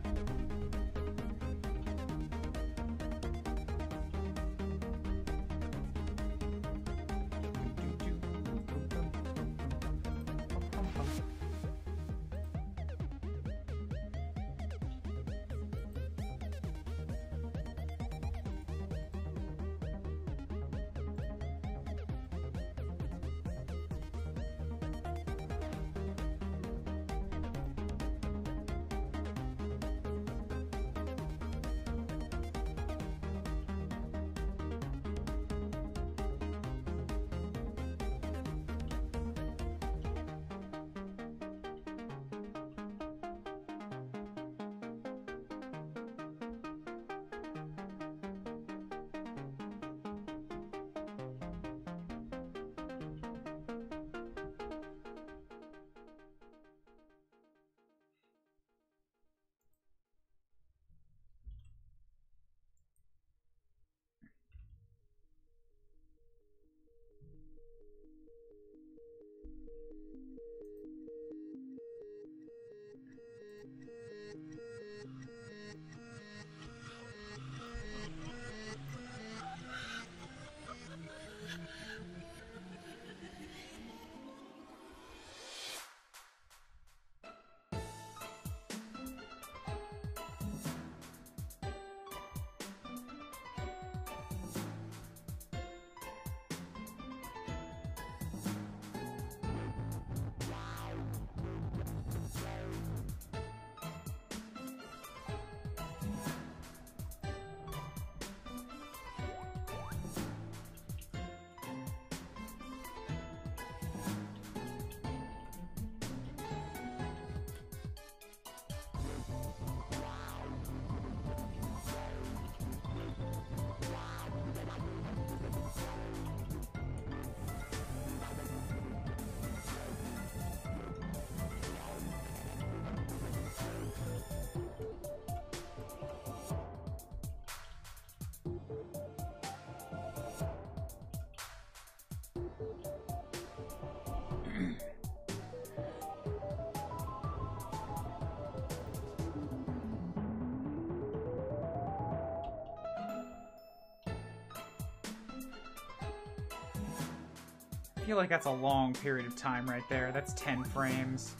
I feel like that's a long period of time right there. That's 10 frames.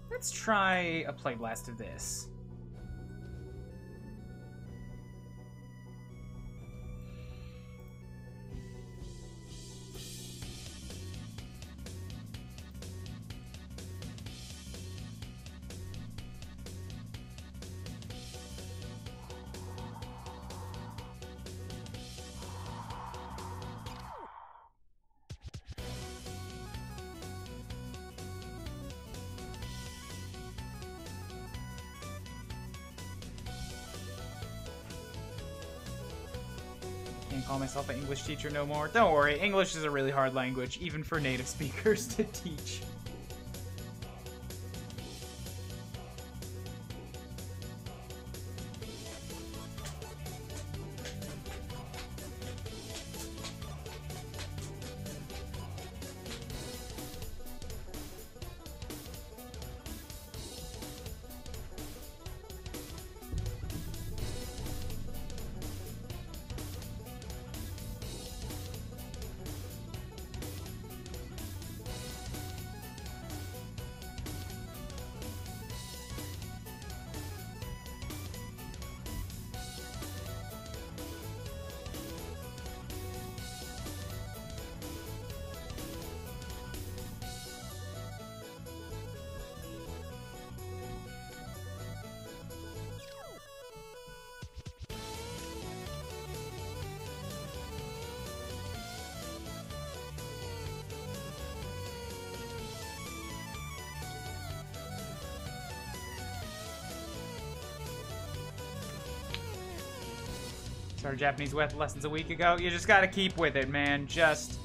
Let's try a play blast of this. Can't call myself an English teacher no more. Don't worry, English is a really hard language, even for native speakers to teach. Started Japanese lessons a week ago. You just gotta keep with it, man. Just...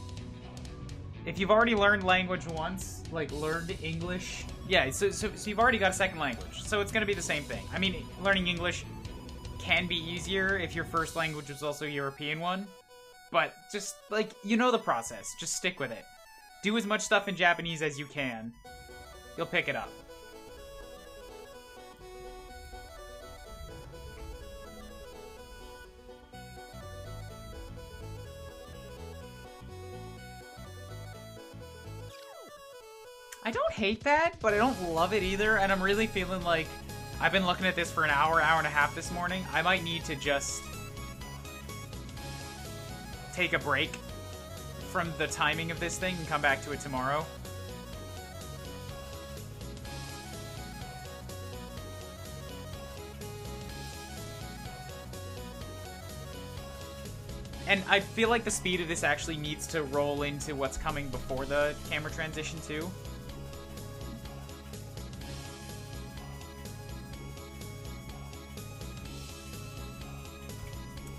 if you've already learned language once, like learned English... yeah, so you've already got a second language. So it's gonna be the same thing. I mean, learning English can be easier if your first language was also a European one. But just, like, you know the process. Just stick with it. Do as much stuff in Japanese as you can. You'll pick it up. I don't hate that, but I don't love it either, and I'm really feeling like I've been looking at this for an hour and a half this morning. I might need to just take a break from the timing of this thing and come back to it tomorrow. And I feel like the speed of this actually needs to roll into what's coming before the camera transition too.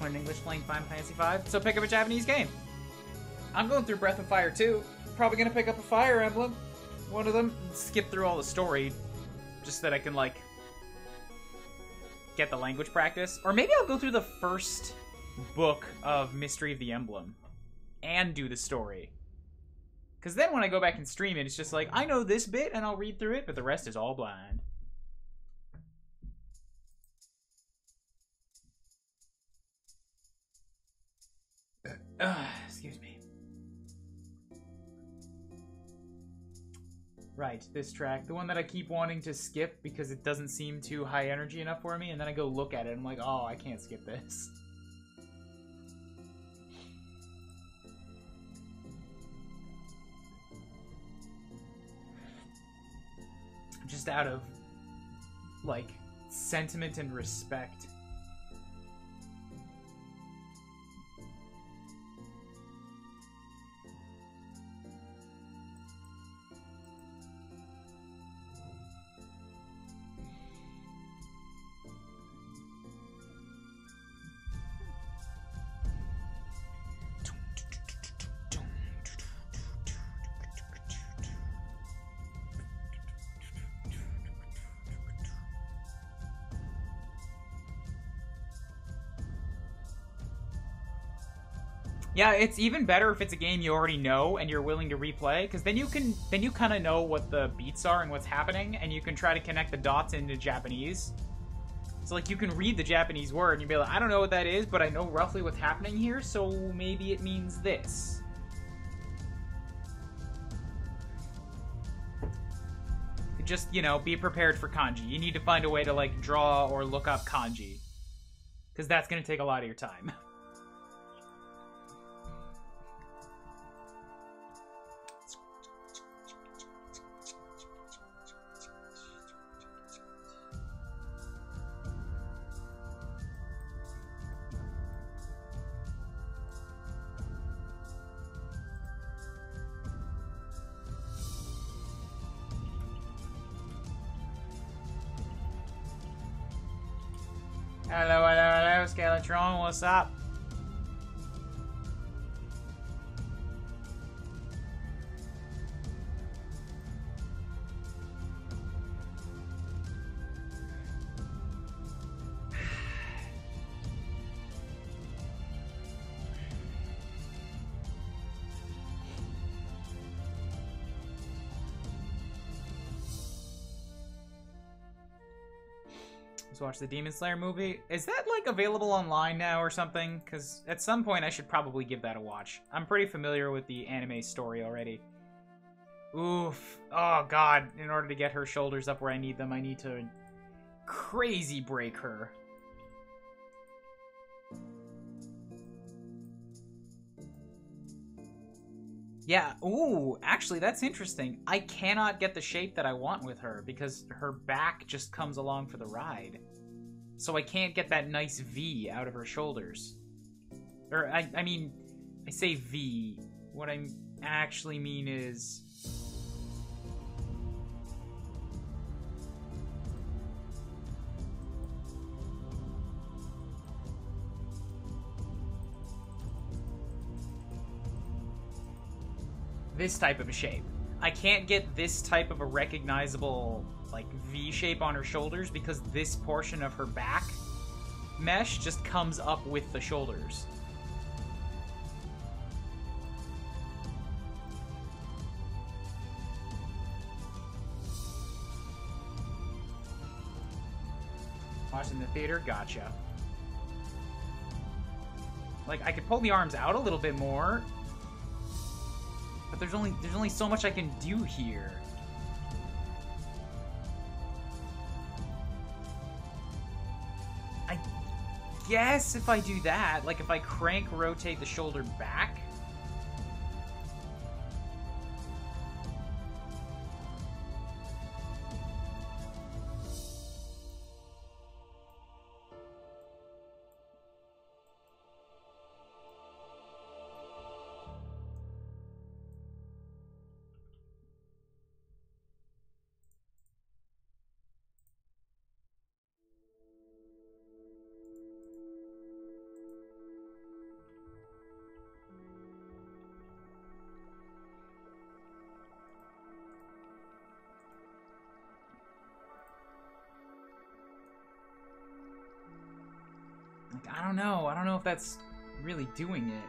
Learn English playing Final Fantasy V, so pick up a Japanese game. I'm going through Breath of Fire too. Probably gonna pick up a Fire Emblem. One of them. Skip through all the story, just so that I can, like, get the language practice. Or maybe I'll go through the first book of Mystery of the Emblem and do the story. Because then when I go back and stream it, it's just like, I know this bit and I'll read through it, but the rest is all blind. Excuse me. Right, this track. The one that I keep wanting to skip because it doesn't seem too high energy enough for me, and then I go look at it and I'm like, oh, I can't skip this. Just out of, like, sentiment and respect. Yeah, it's even better if it's a game you already know and you're willing to replay, because then you kind of know what the beats are and what's happening, and you can try to connect the dots into Japanese. So like you can read the Japanese word and you'll be like, I don't know what that is, but I know roughly what's happening here, so maybe it means this. Just, you know, be prepared for kanji. You need to find a way to like draw or look up kanji, because that's going to take a lot of your time. Hello, hello, hello, Skeletron, what's up? Let's watch the Demon Slayer movie. Is that, like, available online now or something? Because at some point I should probably give that a watch. I'm pretty familiar with the anime story already. Oof. Oh, God. In order to get her shoulders up where I need them, I need to crazy break her. Yeah, ooh, actually, that's interesting. I cannot get the shape that I want with her because her back just comes along for the ride. So I can't get that nice V out of her shoulders. Or, I mean, I say V. What I actually mean is... this type of a shape. I can't get this type of a recognizable, like, V shape on her shoulders because this portion of her back mesh just comes up with the shoulders. Watching the theater, gotcha. Like, I could pull the arms out a little bit more, but there's only so much I can do here. I guess if I do that, like if I crank rotate the shoulder back. Like, I don't know. I don't know if that's really doing it.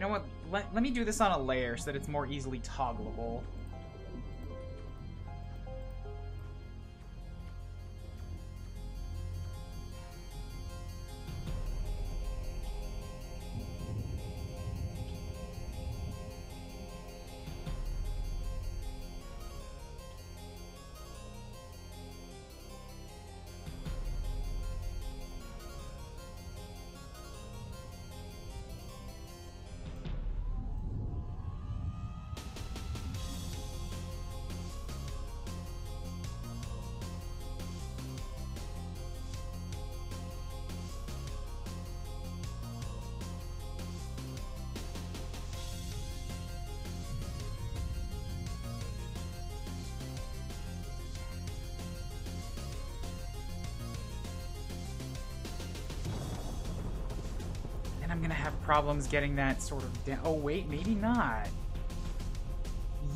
You know what? Let me do this on a layer so that it's more easily toggleable. I'm gonna have problems getting that sort of down. Oh wait, maybe not.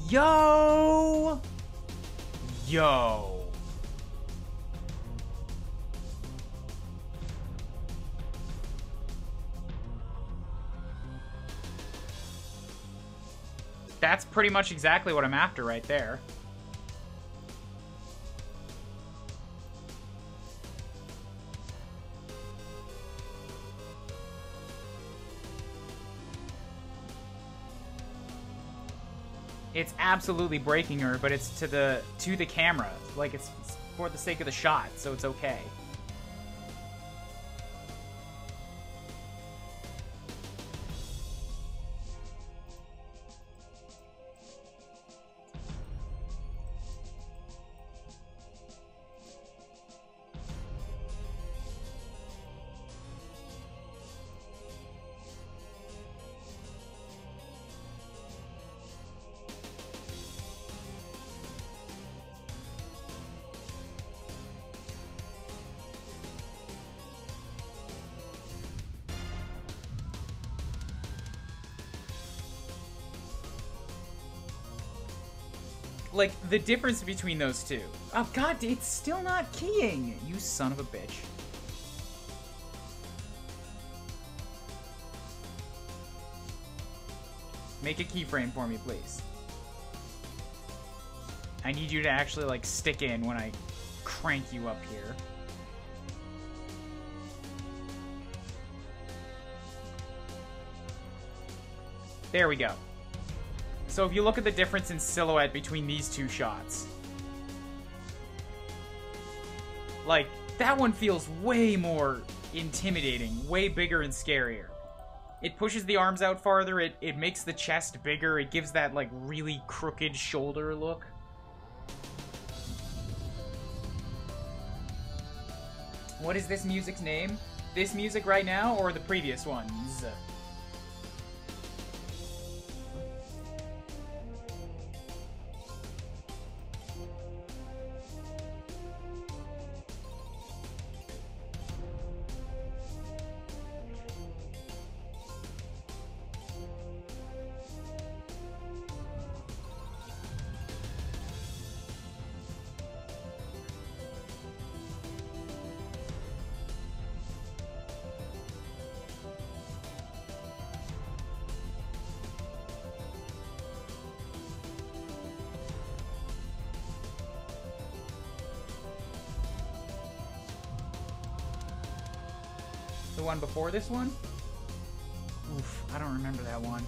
Yo! Yo! That's pretty much exactly what I'm after right there. It's absolutely breaking her, but it's to the camera. Like, it's for the sake of the shot, so it's okay. Like, the difference between those two. Oh, God, it's still not keying! You son of a bitch. Make a keyframe for me, please. I need you to actually, like, stick in when I crank you up here. There we go. So if you look at the difference in silhouette between these two shots, like, that one feels way more intimidating, way bigger and scarier. It pushes the arms out farther, it makes the chest bigger, it gives that, like, really crooked shoulder look. What is this music's name? This music right now, or the previous ones? The one before this one? Oof, I don't remember that one.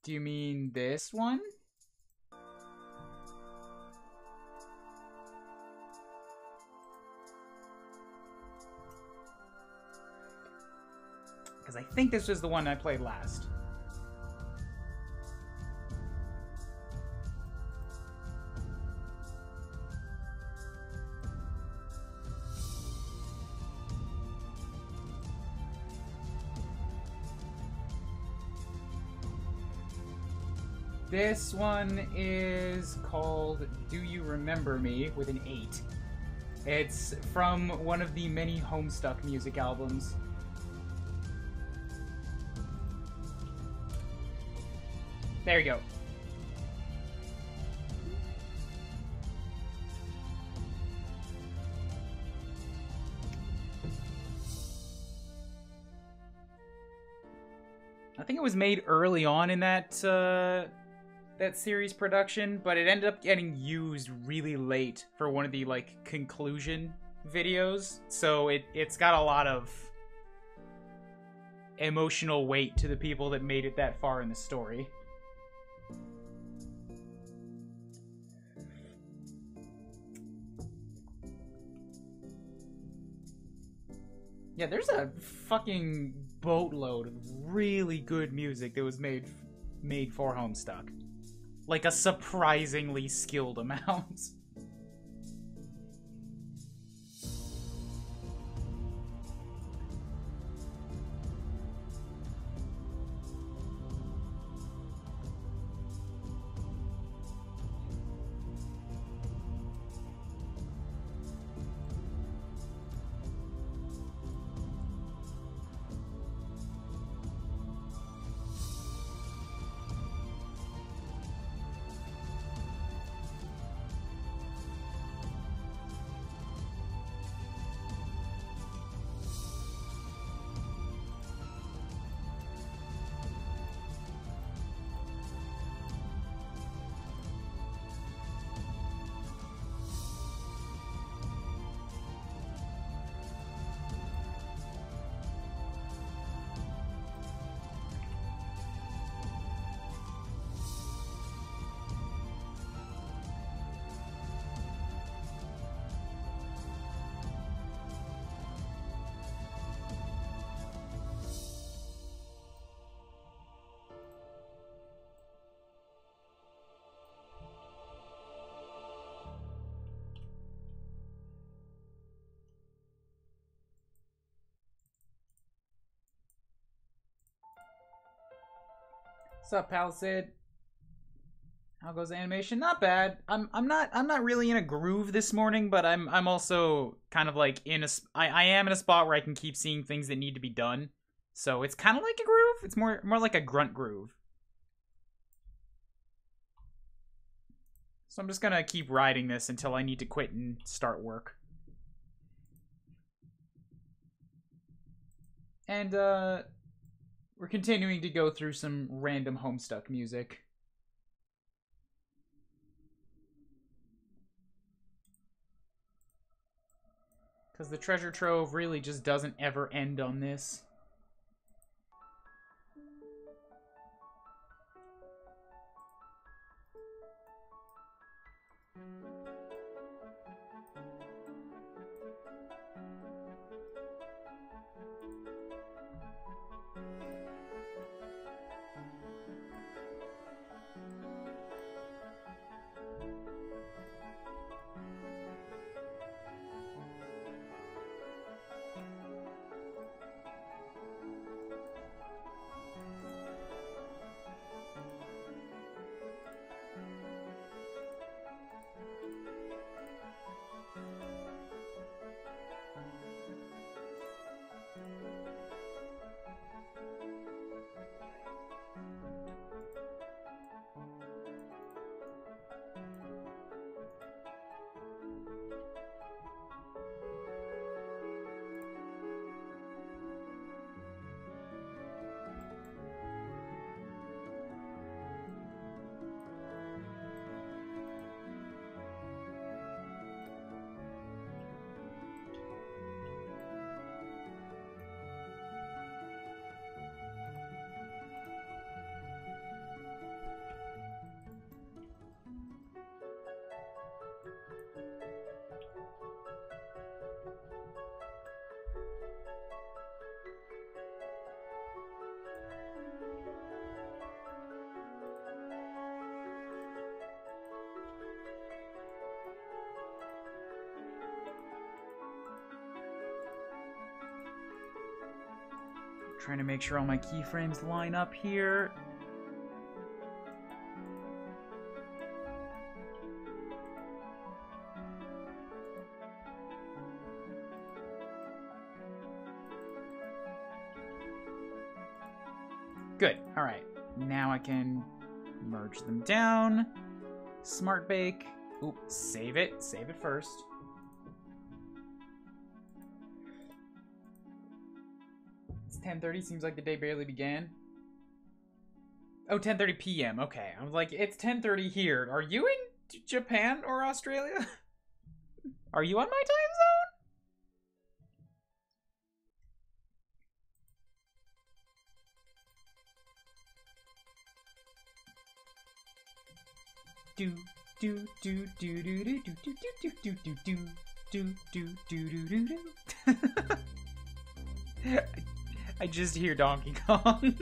Do you mean this one? Because I think this was the one I played last. This one is called Do You Remember Me with an 8. It's from one of the many Homestuck music albums. There you go. I think it was made early on in that that series production, but it ended up getting used really late for one of the like conclusion videos. So it's got a lot of emotional weight to the people that made it that far in the story. Yeah, there's a fucking boatload of really good music that was made for Homestuck. Like a surprisingly skilled amount. What's up, Palisade? How goes the animation? Not bad. I'm not really in a groove this morning, but I'm also kind of like I am in a spot where I can keep seeing things that need to be done. So it's kind of like a groove. It's more like a grunt groove. So I'm just gonna keep riding this until I need to quit and start work. And we're continuing to go through some random Homestuck music. Because the treasure trove really just doesn't ever end on this. Trying to make sure all my keyframes line up here. Good. All right. Now I can merge them down. Smart bake. Oop, save it. Save it first. It's 10:30. Seems like the day barely began. Oh, 10:30 p.m. Okay. I was like, it's 10:30 here. Are you in Japan or Australia? Are you on my time zone? Do do do do do do do do do do do do do do do do. I just hear Donkey Kong.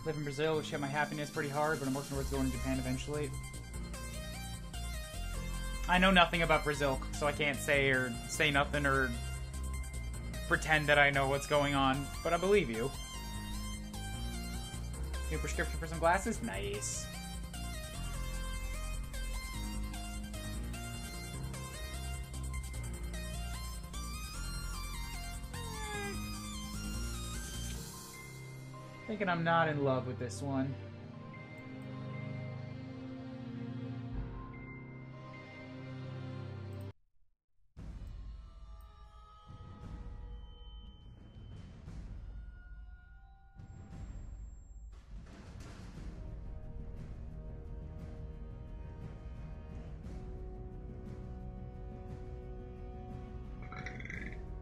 Live in Brazil, which hit my happiness pretty hard, but I'm working towards going to Japan eventually. I know nothing about Brazil, so I can't say nothing or pretend that I know what's going on, but I believe you. New prescription for some glasses? Nice. Thinking I'm not in love with this one.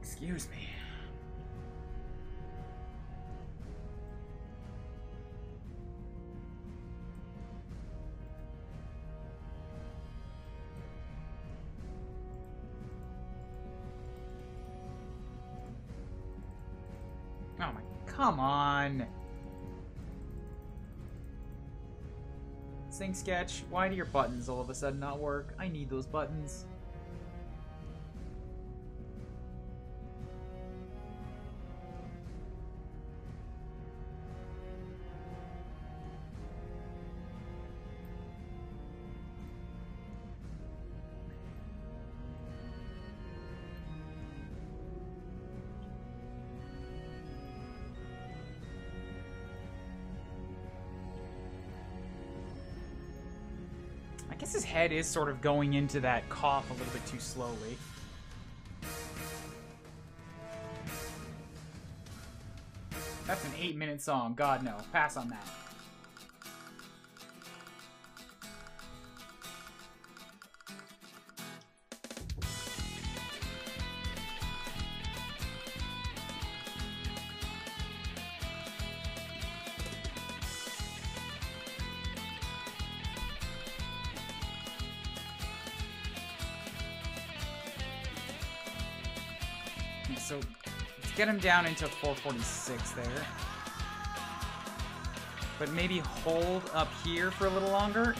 Excuse me. Oh my, come on. Sync sketch, why do your buttons all of a sudden not work? I need those buttons. I guess his head is sort of going into that cough a little bit too slowly. That's an 8-minute song. God, no. Pass on that. So let's get him down into 446 there. But maybe hold up here for a little longer.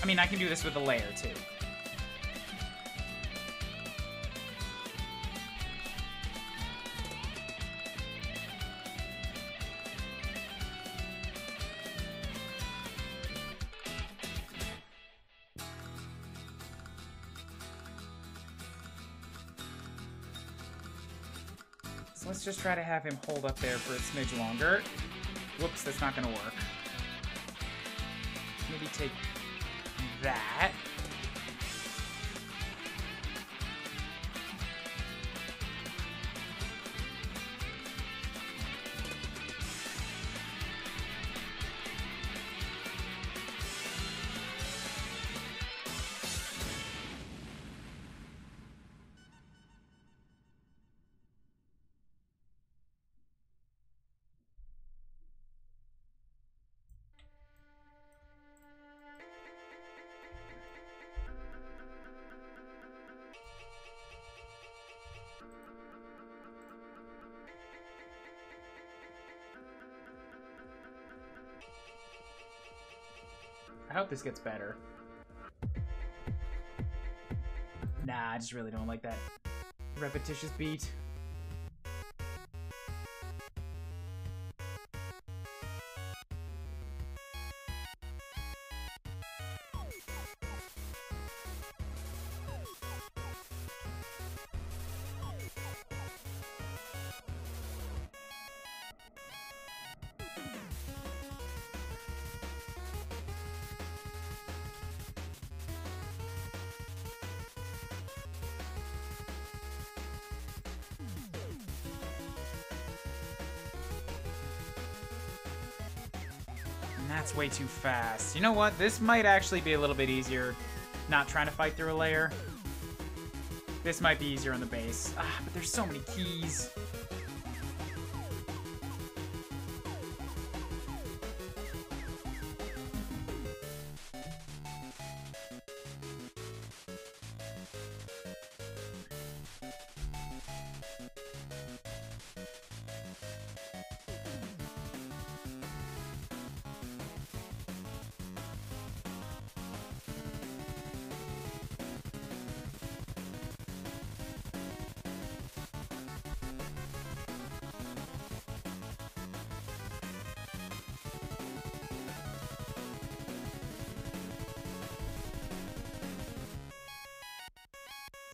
I mean, I can do this with a layer too. Let's just try to have him hold up there for a smidge longer. Whoops, that's not gonna work. Maybe take that. I hope this gets better. Nah, I just really don't like that repetitious beat. That's way too fast. You know what? This might actually be a little bit easier not trying to fight through a layer. This might be easier on the base. Ah, but there's so many keys.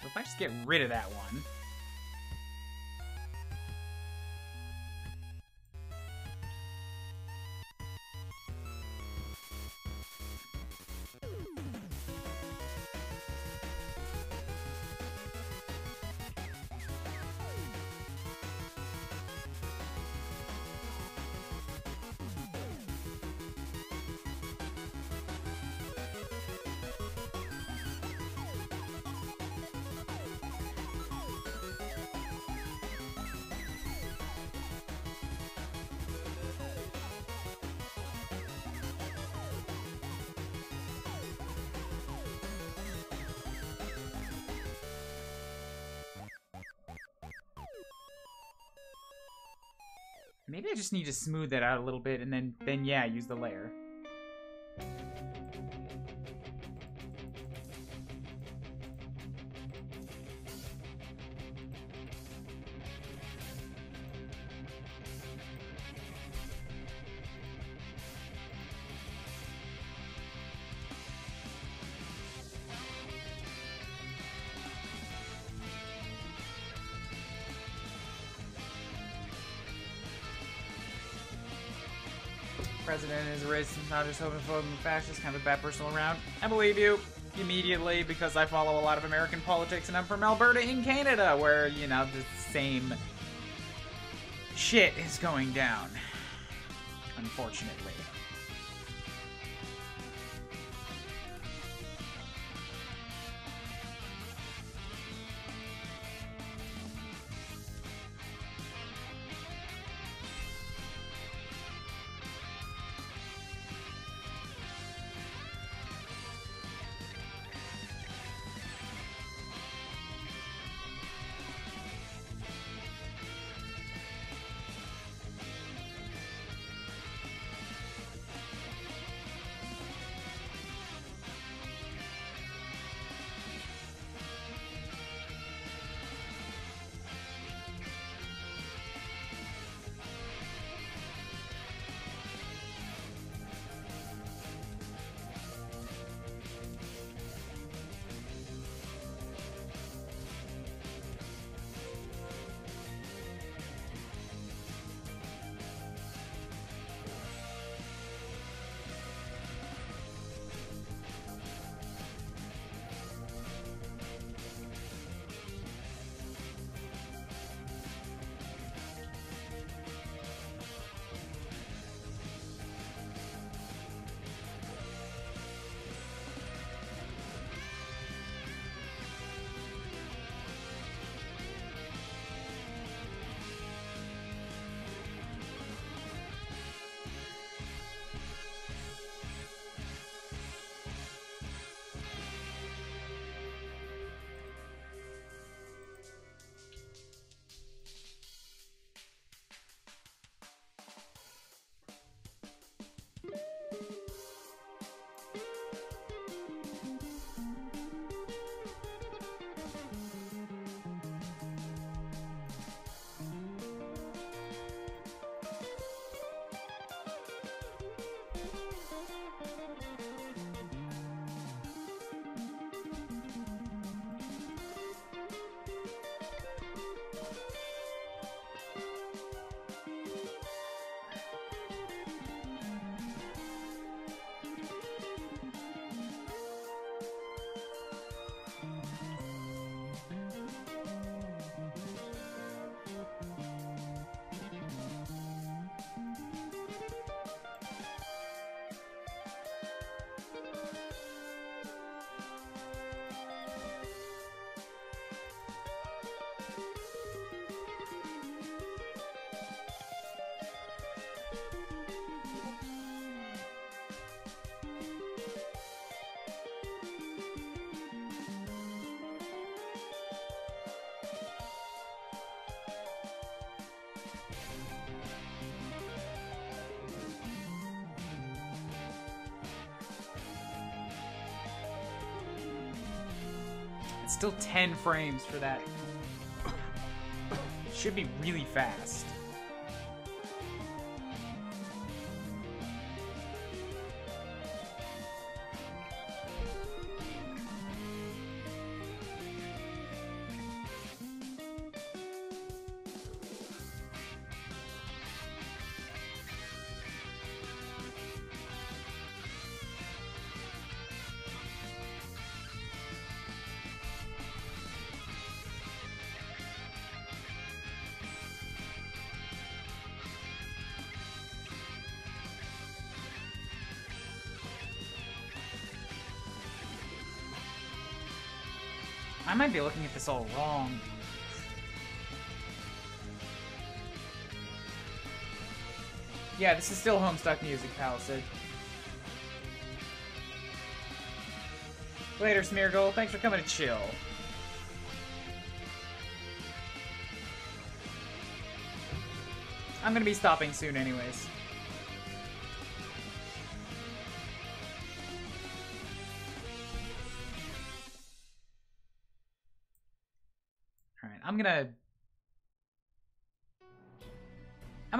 So if I just get rid of that one. Maybe I just need to smooth that out a little bit and then yeah, use the layer. President is a racist, not just homophobe and fascist, kind of a bad person all around. I believe you immediately because I follow a lot of American politics and I'm from Alberta in Canada where, you know, the same shit is going down. Unfortunately. Still 10 frames for that. Should be really fast. I might be looking at this all wrong. Yeah, this is still Homestuck Music, Palisade. Later, Smeargle. Thanks for coming to chill. I'm gonna be stopping soon anyways. Alright, I'm gonna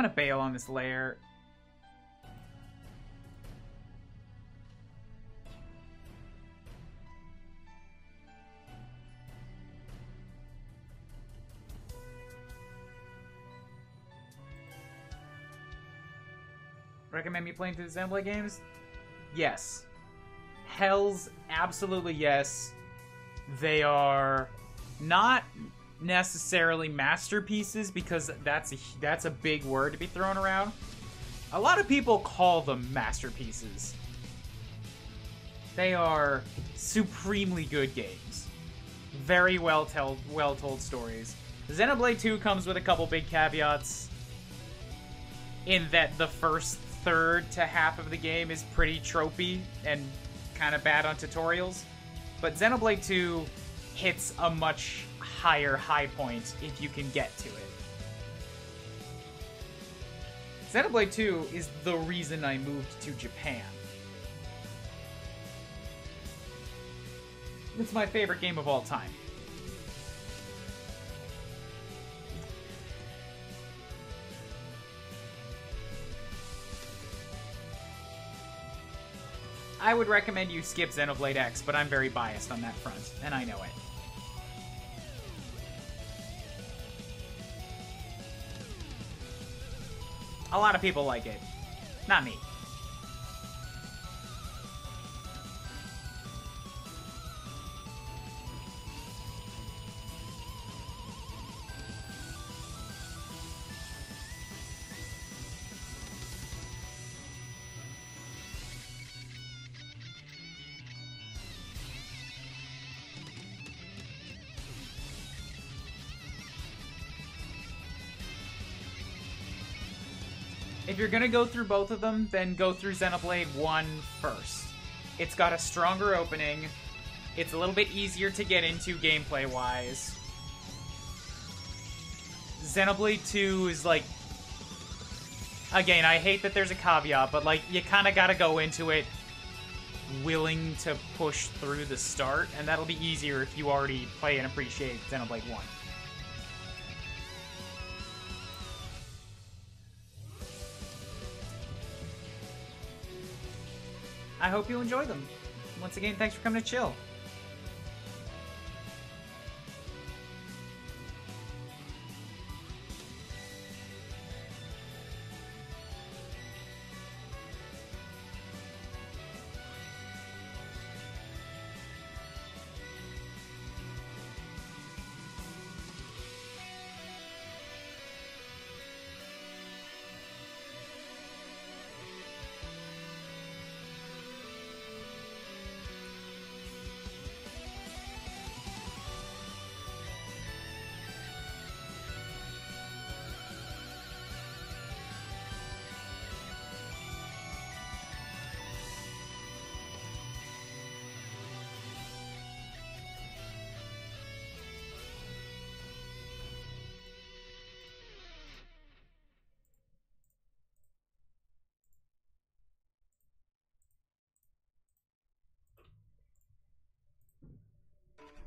bail on this layer. Recommend me playing through the Xenoblade games? Yes. Hell's absolutely yes. They are not necessarily masterpieces because that's a big word to be thrown around. A lot of people call them masterpieces. They are supremely good games. Very well told stories. Xenoblade 2 comes with a couple big caveats in that the first third to half of the game is pretty tropey and kind of bad on tutorials. But Xenoblade 2 hits a much higher high point if you can get to it. Xenoblade 2 is the reason I moved to Japan. It's my favorite game of all time. I would recommend you skip Xenoblade X, but I'm very biased on that front, and I know it. A lot of people like it. Not me. If you're gonna go through both of them, then go through Xenoblade 1 first. It's got a stronger opening. It's a little bit easier to get into gameplay-wise. Xenoblade 2 is like... Again, I hate that there's a caveat, but like, you kind of gotta go into it willing to push through the start, and that'll be easier if you already play and appreciate Xenoblade 1. I hope you enjoy them. Once again, thanks for coming to chill.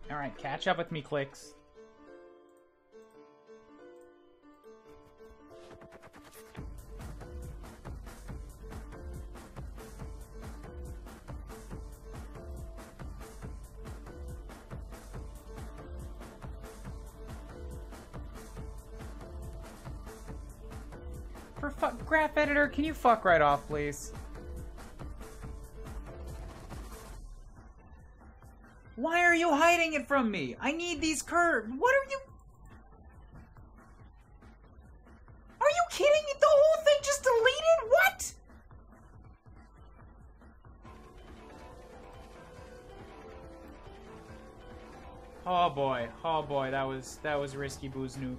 Alright, catch up with me, Clicks. Graph editor, can you fuck right off, please? Why are you hiding it from me? I need these curves. What are you... Are you kidding me? The whole thing just deleted? What? Oh boy, that was risky booze noob.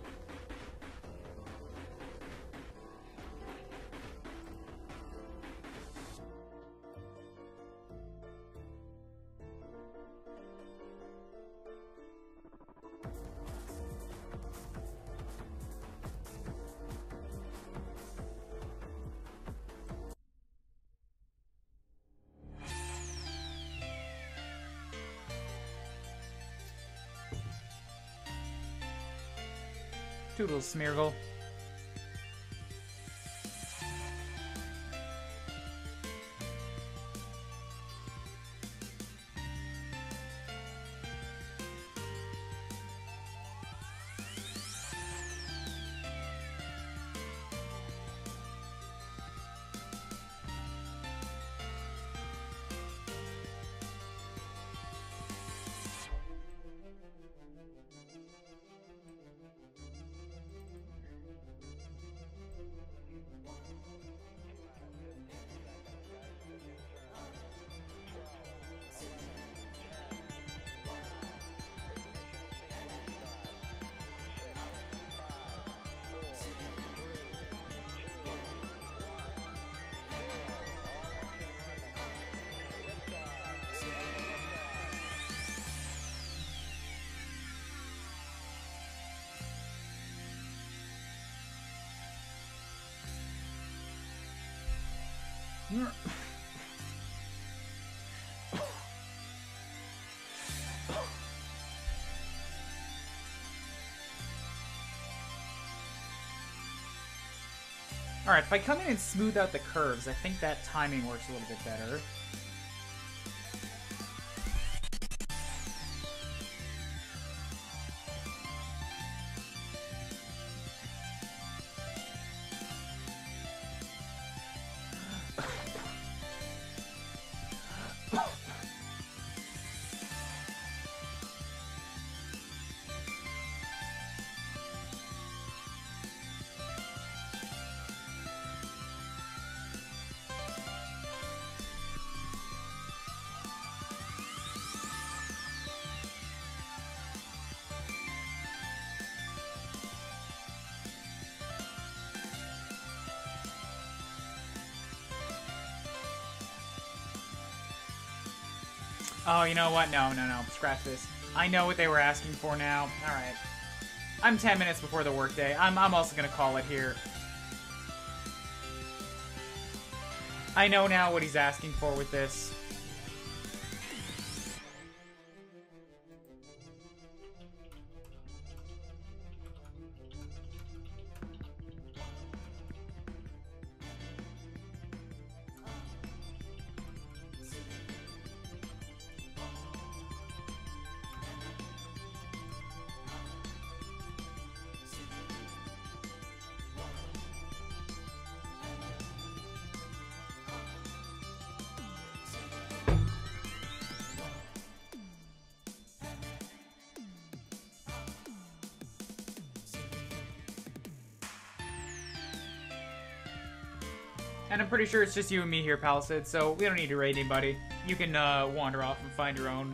Toodles, Smeargle. Alright, if I come in and smooth out the curves, I think that timing works a little bit better. Oh, you know what? No. Scratch this. I know what they were asking for now. Alright. I'm 10 minutes before the workday. I'm also gonna call it here. I know now what he's asking for with this. And I'm pretty sure it's just you and me here, Palisade, so we don't need to raid anybody. You can wander off and find your own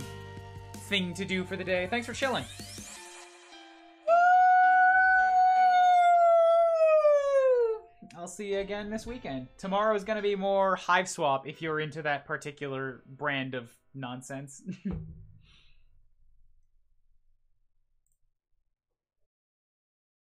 thing to do for the day. Thanks for chilling. I'll see you again this weekend. Tomorrow is going to be more Hive Swap if you're into that particular brand of nonsense.